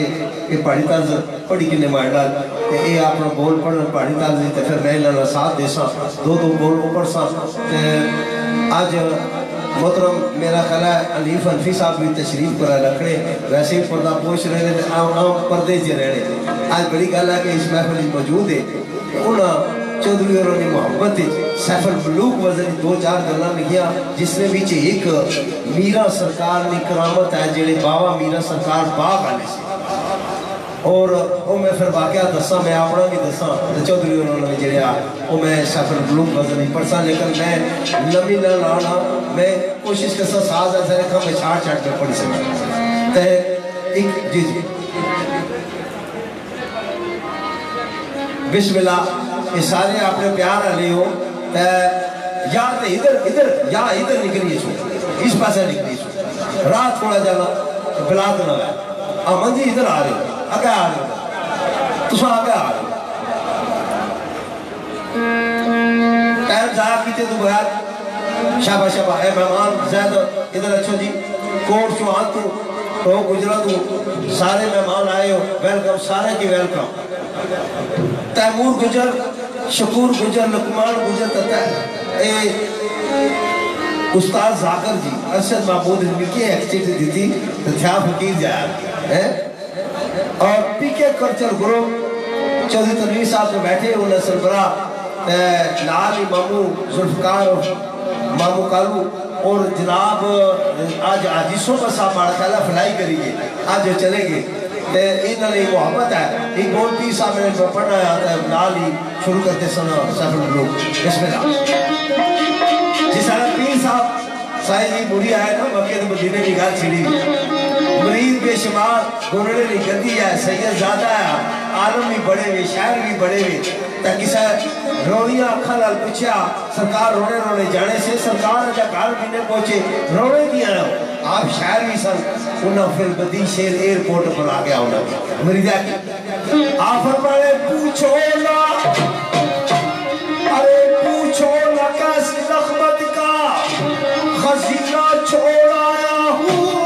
ये पहाड़ी तार पढ़ी किन्ने मार डाल ये अपना बोल पढ़ पहाड़ी तार जी तो फिर मैं लड़ा साथ दे सा दो बोल ऊपर सा आज मोहतरम मेरा ख्याल है अलीफ अनफी साहब भी तशरीफ पर रखने वैसे ही पर्दा पोश रहे आम पर्दे च रहने आज बड़ी गल है कि इस महफिल मौजूद है उन्होंने चौधरी और मोहब्बत सैफल बलूक वजन दो चार गल्लां लिखिया जिसमें बीच एक मीरा सरकार की करामत है जेड़े बाबा मीरा सरकार बाग आने से और वो मैं फिर वाकया दसा मैं अपना भी दसा तो चौधरी उन्होंने जड़िया वो मैं सैफल बलूक वजन नहीं पढ़सा लेकिन मैं लम्बी ना लाना मैं कोशिश करसा साज ऐसा रखा मैं छाट छाट के पढ़ सकता तो एक जी जी बिस्मिल्लाह ये सारे अपने प्यार वाले हो यार तो इधर इधर या इधर निकलिए सो इस पास निकलिए सो रात थोड़ा जाना बिलात ना है अमन जी इधर आ रहे हो आगे आ रहे हो तुम आगे आ रहे हो शहर जाया किते तो बगैर शाबाश शाबाश है मेहमान जैद इधर अच्छो जी कोट चौहान तू तो गुजरात तू सारे मेहमान आए हो वेलकम सारे की वेलकम तैमूर गुजर शकूर गुजर लुकमान गुजर तथा उस्ताद जाकर जी अरशद महमूद मिलके एक्सचेंज दी थी तो क्या फकीर जाया है और पीके कल्चर ग्रुप चौधरी तनवीर साहब में बैठे उन्हें सरबरा लाल मामू जुल्फकार मामू कालू और जनाब आज आजिशों का साहब माड़ा ख्याल फ्लाई करिए आज चलेंगे इन्होंने मोहब्बत है एक बहुत पीर साहब ने पढ़ना आता है नाल ही शुरू करते सन सफल लोग इसमें जिस तरह पीर साहब साई जी बुरी आए ना मक्के तो मदीने की गाल छिड़ी मरीज बेशुमार गोरड़े नहीं गंदी है सैयद ज्यादा है आलम भी बड़े हुए शायर भी बड़े हुए किसा रोनिया अखा लाल पूछा सरकार रोने रोने जाने से सरकार अजा घर भी ने पहुंचे रोने दिया आप शायर भी सन उन्हें फिर बदी शेर एयरपोर्ट पर आ गया उन्हें मरीजा की आप फरमाए पूछो ना अरे पूछो ना कैसी रहमत का खजीना छोड़ आया हूँ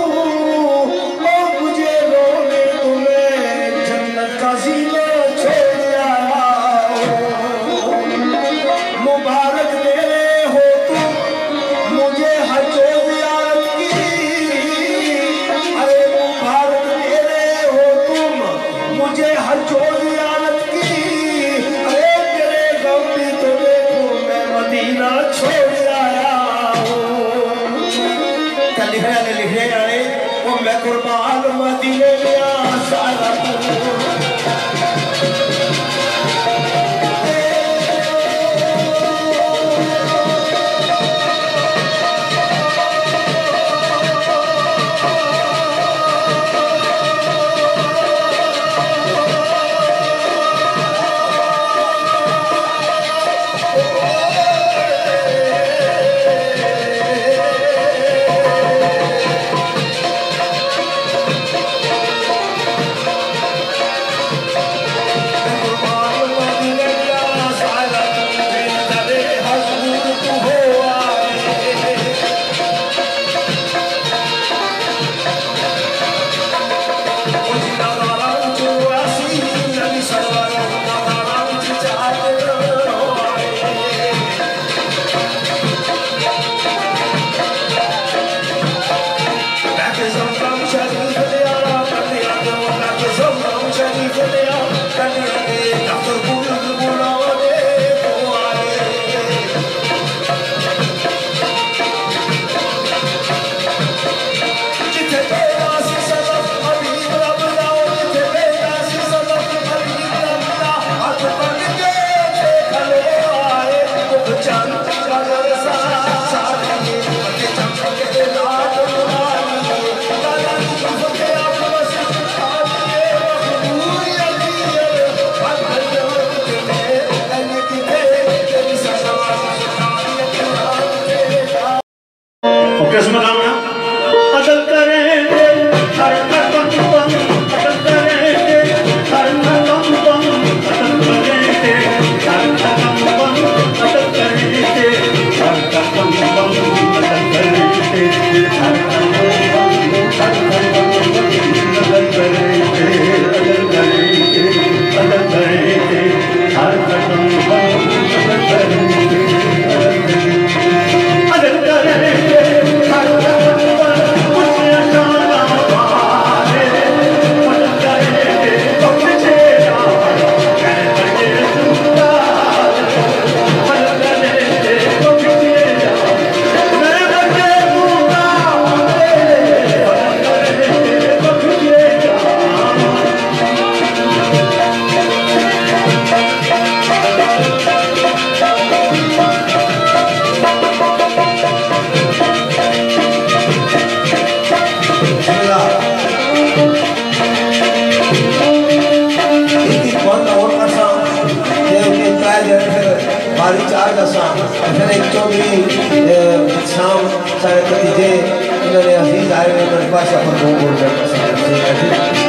मुझे रोने तुम्हें जन्नत का जीना छोड़ आया मुबारक मेरे हो तुम मुझे हजो ज़ियारत की अरे मुबारक मेरे हो तुम मुझे हजो ज़ियारत की अरे तेरे गम भी तो देखो मैं मदीना छोड़ आया लिखे आए वो मैं कुर्बान मदीने में सारा शाम सारे भतीजे इन्होंने अजीज आए हुए उन्होंने बादशाह पर दो बोल रहे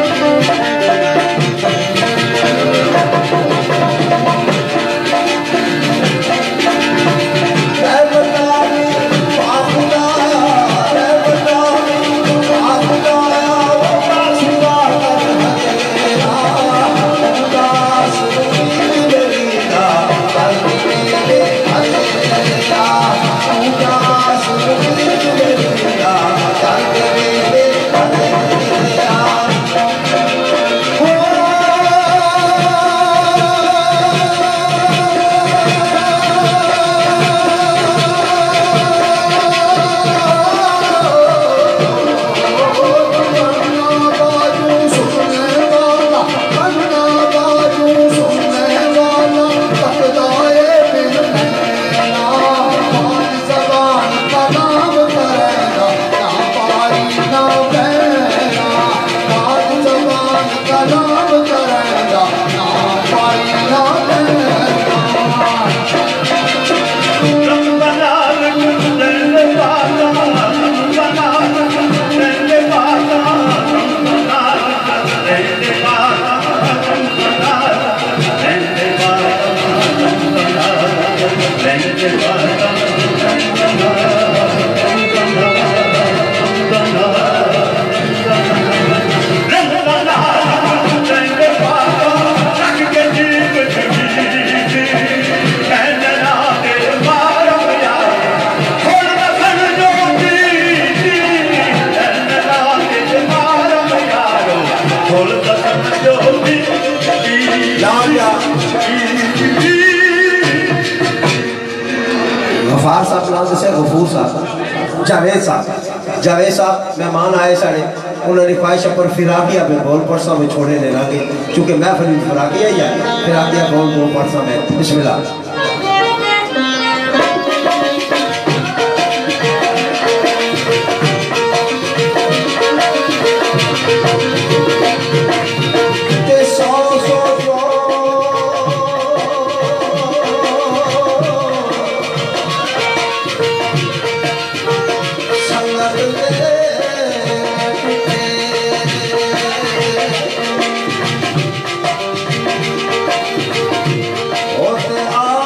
जब्बार साहब नाम दसिया, गफूर साहब, जावेद साहब मेहमान आए साढ़े, उन्होंने ख्वाहिश पर फिराकिया में बोल परसा में छोड़े ले लागे, चूंकि मैं फिर फिराकिया ही है, फिराकिया बोल दो परसा में। बिस्मिल्लाह। आ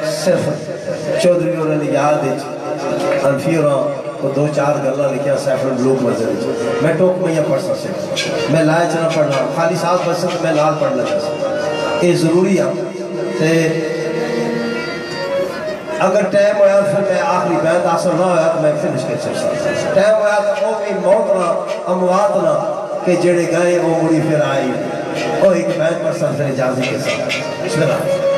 सिर्फ चौधरी और याद अल्फी और को 2-4 गल्ला लिखिया सैफरन ब्लू मजर मैं टोक में या पढ़ सकता मैं लाए चना पढ़ना खाली साथ बस मैं लाल पढ़ना चाहता ये जरूरी है ते अगर टाइम होया फिर मैं आखिरी बैत हासिल ना होया तो मैं फिनिश कर सकता टाइम होया तो वो भी मौत ना अमवात ना कि जेड़े गए वो मुड़ी फिर आई वो एक बैत पर सरसर इजाज़त के साथ बिस्मिल्लाह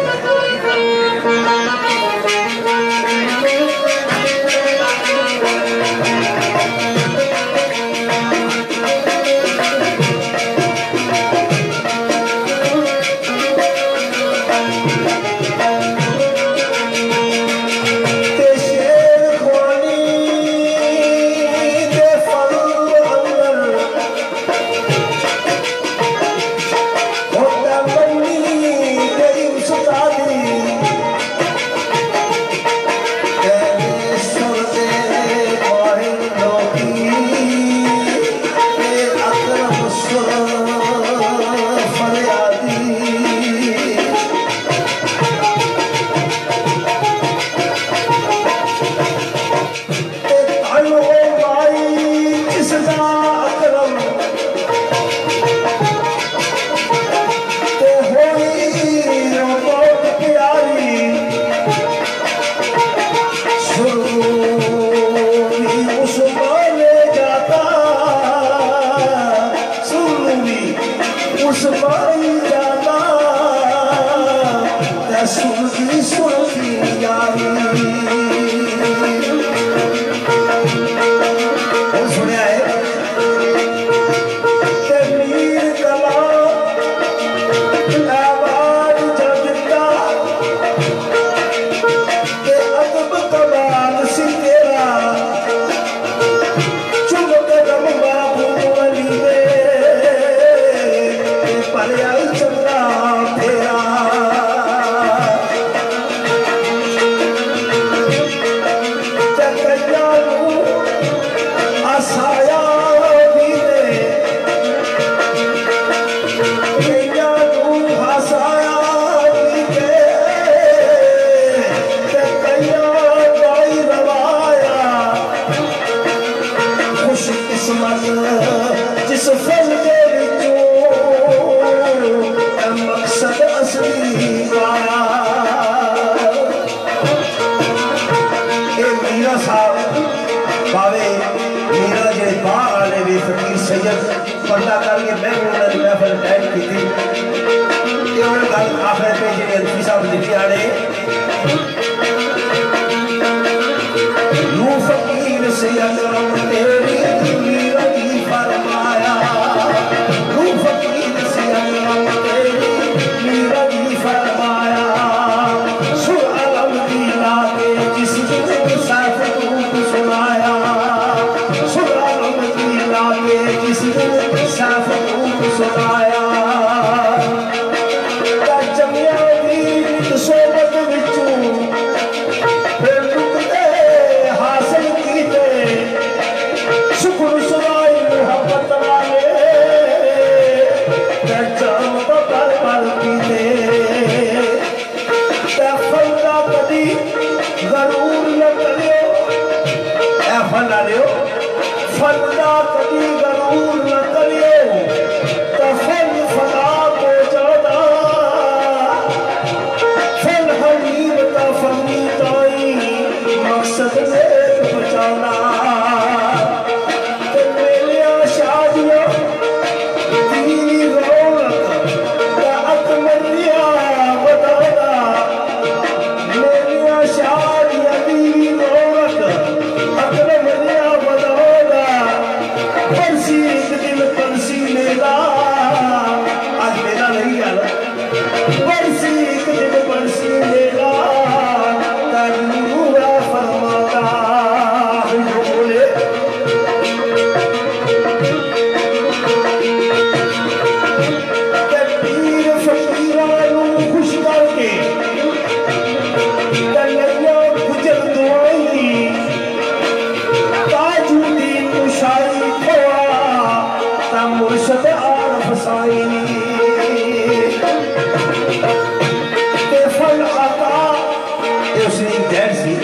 दूसरी गैर सी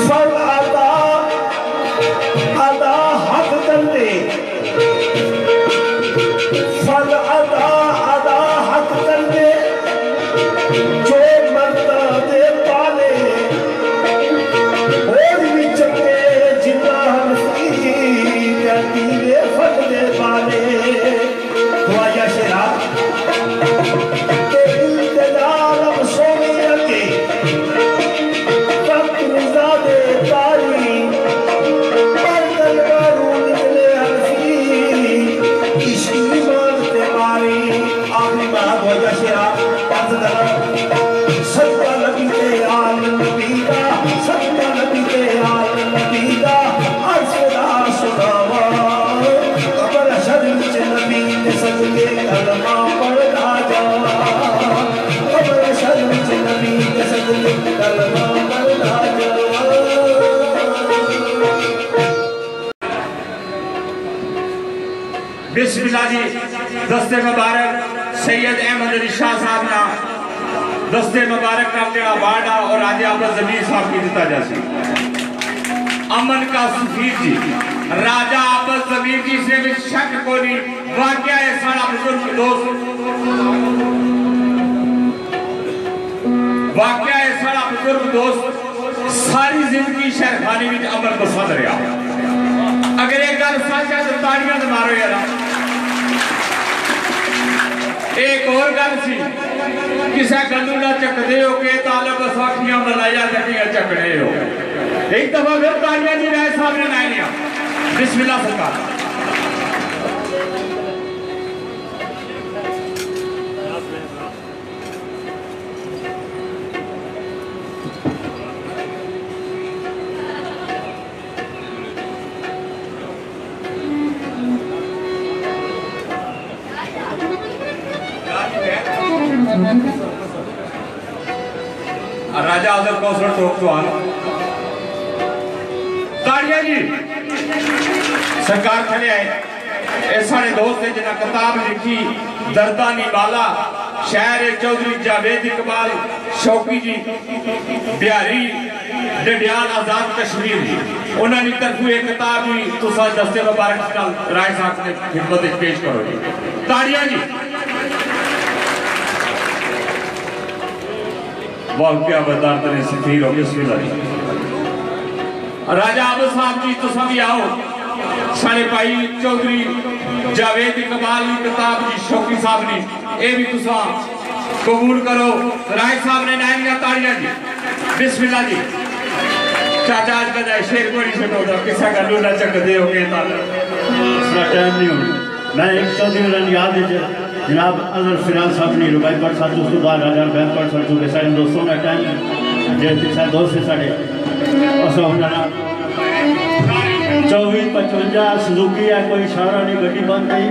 फल आदा आदा हक करते फल आदा आदा हक करते जो मरता दे पाले और भी चक्के जिन्ना हंसी जाती दे फल दे पाले तो आया शेरा बिस्मिल्लाह जी दस्ते मुबारक सैयद अहमद अली शाह साहब ना दस्ते मुबारक का तेरा वाडा और राजा अब्बास जमीर साहब की दिता जासी अमन का सफीर जी राजा अब्बास जमीर जी से भी शक को नहीं वाकया है सारा बुजुर्ग दोस्त वाकया है सारा बुजुर्ग दोस्त सारी जिंदगी शहरखानी में अमन को सद रहा अगर एक गल सच है तो ताड़ियां तो मारो यार एक और गल सी किसी गलू ना चकदे हो के तालब बसाखियां मनाया तकियां चकड़े हो एक दफा फिर ताड़ियां जी राय साहब ने लाए लिया बिस्मिल्लाह सरकार राजा आदर कौसर टोक तो आना ताड़िया जी सरकार खड़े आए सारे दोस्त ने जिन्हें किताब लिखी दर्दानी माला शायर चौधरी जावेद इकबाल शौकी जी बिहारी डडियाल आजाद कश्मीर जी उन्होंने तरफों एक किताब भी तुसा दस्ते मुबारक राय साहब ने खिदमत पेश करो जी ताड़िया जी वाकया बदार तने सफीर हो बिस्मिल्लाह राजा अब्बास साहब जी तुसा भी आओ सारे भाई चौधरी जावेद इकबाल की किताब जी शौकी साहब ने ये भी तुसा कबूल करो राय साहब ने नायनिया ताड़ियां जी बिस्मिल्लाह जी चाचा आज का शेर को नहीं सुनो किसा का लूला चक दे हो के इसका टाइम नहीं हो मैं एक चौधरी याद है जनाब अजहर फिराज साहब ने रुबाई पर साथ उसके बाद राजा बैन पर साथ के सारे दोस्तों का टाइम जे पिछले दोस्त से साढ़े असो होना 2455 सुजुकी है कोई इशारा नहीं गड्डी बंद नहीं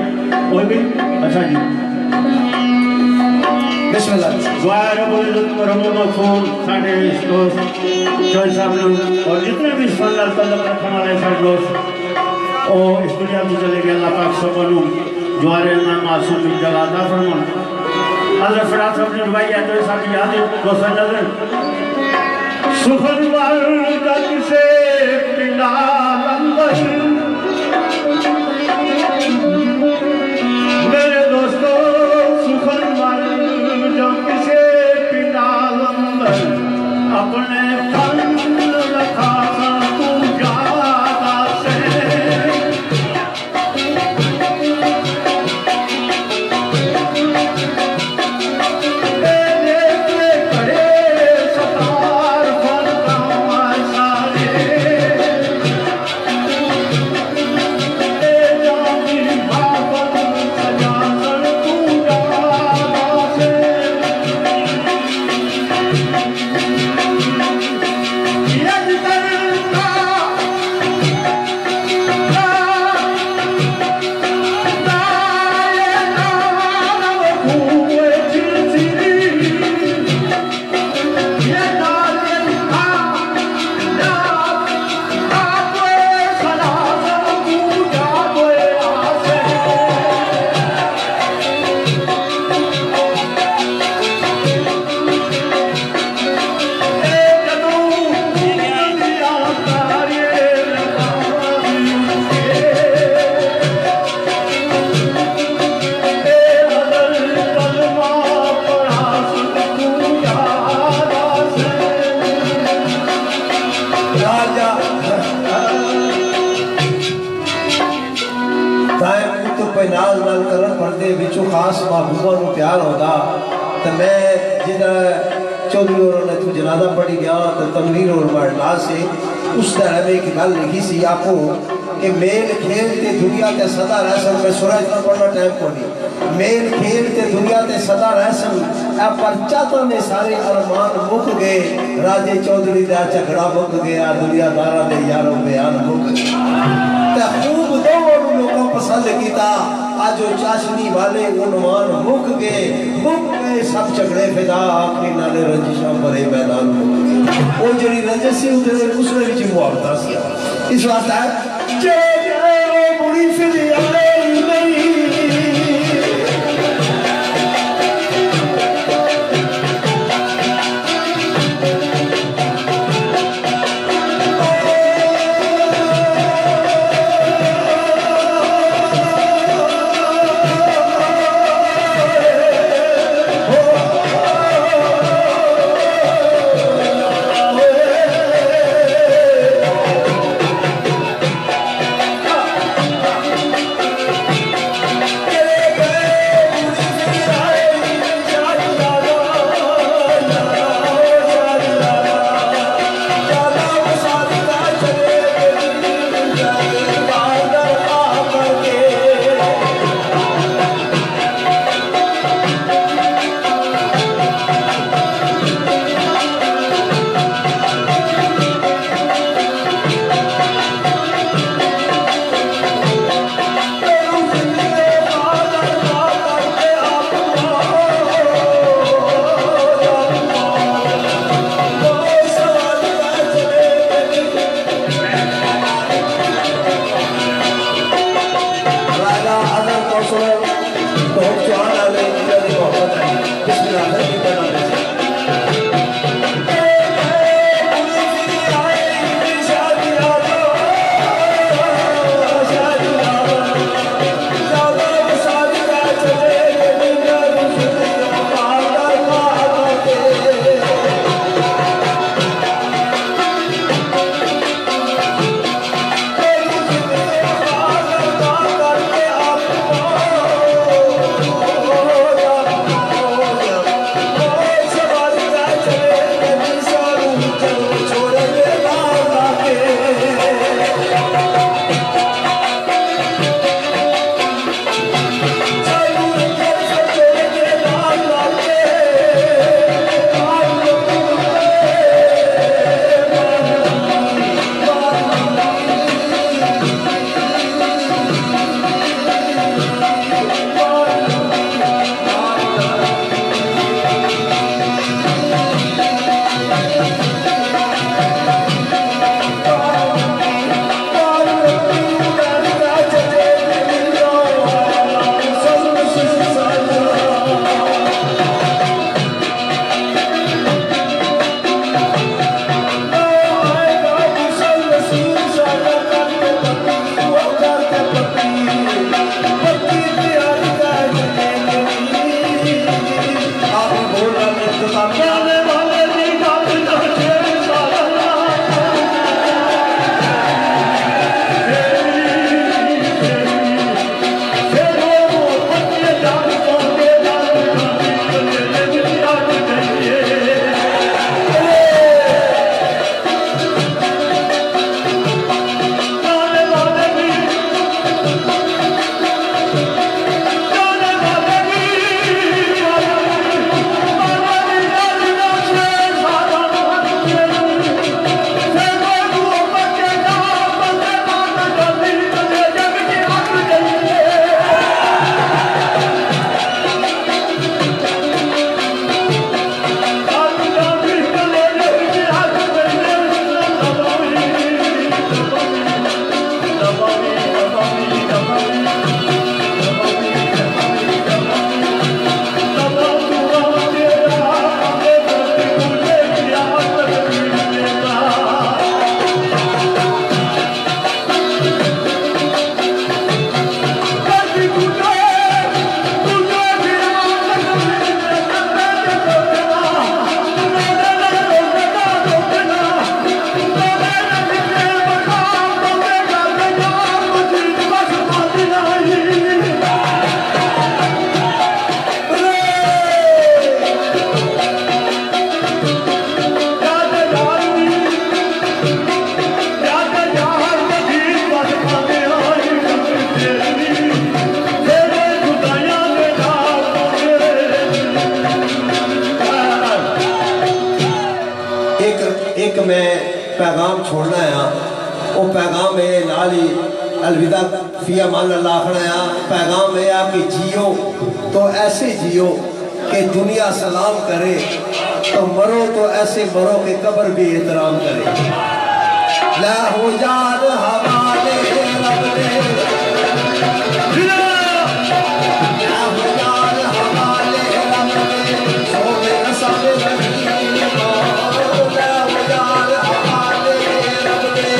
कोई भी अच्छा जी बिस्मिल्लाह दुआ रब्बुल रमज़ान खून साढ़े दोस्त जॉय साहब ने और जितने भी सल्लल्लाहु अलैहि वसल्लम रखने वाले सारे दोस्त और इस दुनिया में चले गए अल्लाह पाक सबको जुआरे ना मासूम जगह दा फरमान अल्लाह फरात अपनी रुबाई है तो साथ याद है दोस्त नजर सुखन वाल तक से पिंडा अंदर मेरे दोस्तों सुखन वाल जग से पिंडा अंदर अपने फन रखा तू ज्यादा से कोई नाल नाल करन पड़ते बिचों खास महबूबा नूं प्यार होता तो मैं जिदा चौधरी और ने तू जनाजा पढ़ी गया तो तनवीर और मरना से उस तरह में एक गल लिखी सी आपको कि मेल खेल ते दुनिया ते सदा रहसन में सूरज का पढ़ना टाइम को नहीं मेल खेल ते दुनिया ते सदा रहसन ए परचा तो ने सारे अरमान मुक गए राजे चौधरी दा झगड़ा मुक गया दुनियादारा दे यारों बयान मुक ते खूब दोनों लोगों पसंद कीता आज वो चाशनी वाले उन्वान मुक गए सब झगड़े फिदा आखिरी नाले रंजिशा भरे मैदान मुक गए वो जड़ी रंजिश सी उधर उसने विच मुआवजा सी इस वास्ते जे बुरी फिर आले नहीं पैगाम छोड़ना है, वो पैगाम है नाली अलविदा फिया मान अल्लाह आखना है। पैगाम है कि जियो तो ऐसे जियो कि दुनिया सलाम करे, तो मरो तो ऐसे मरो कि कब्र भी एहतराम करे। ला हो यार हवाले रब ने, ला हो यार हवाले रब ने, सोने नसाबे रही, ला हो यार हवाले रब ने।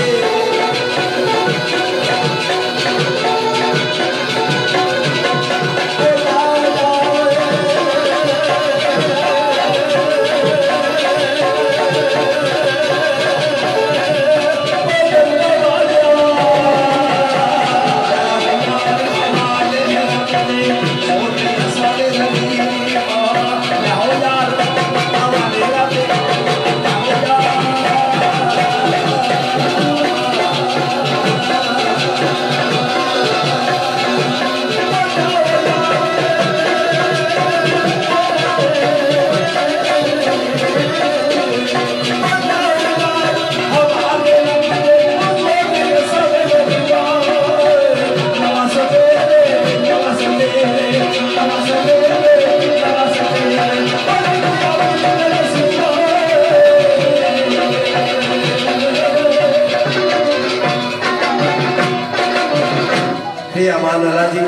अमान अल्लाह जी,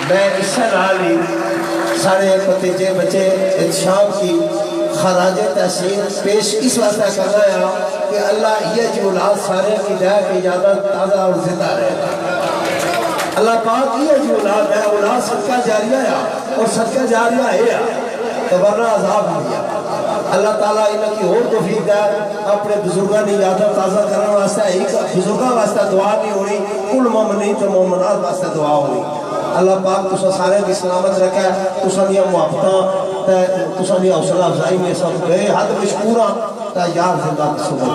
मैं इससे नाल ही सारे भतीजे बच्चे इत्शाम की खराज तहसीन पेश इस वास्ते कर रहे हैं कि अल्लाह ये जी औलाद सारे की दया की इजाजत ताज़ा और जिंदा रहे। अल्लाह पाक ये जी औलाद है, औलाद सदका जारिया है और सदका जारिया है तो वरना अजाब दिया। अल्लाह ताला इनकी और तौफीक दे, अपने बुजुर्गों की यादव ताज़ा करने वास्ते एक बुजुर्गों वास्ते दुआ नहीं होनी, कुल मोमिनीन तो मोमिनात वास्ते दुआ होनी। अल्लाह पाक तुसा सारे की सलामत रखे, तुसा दी मुहब्बतां तुसा दी हौसला अफजाई में सब बेहद मशकूर हाँ। यार जिंदा सुबह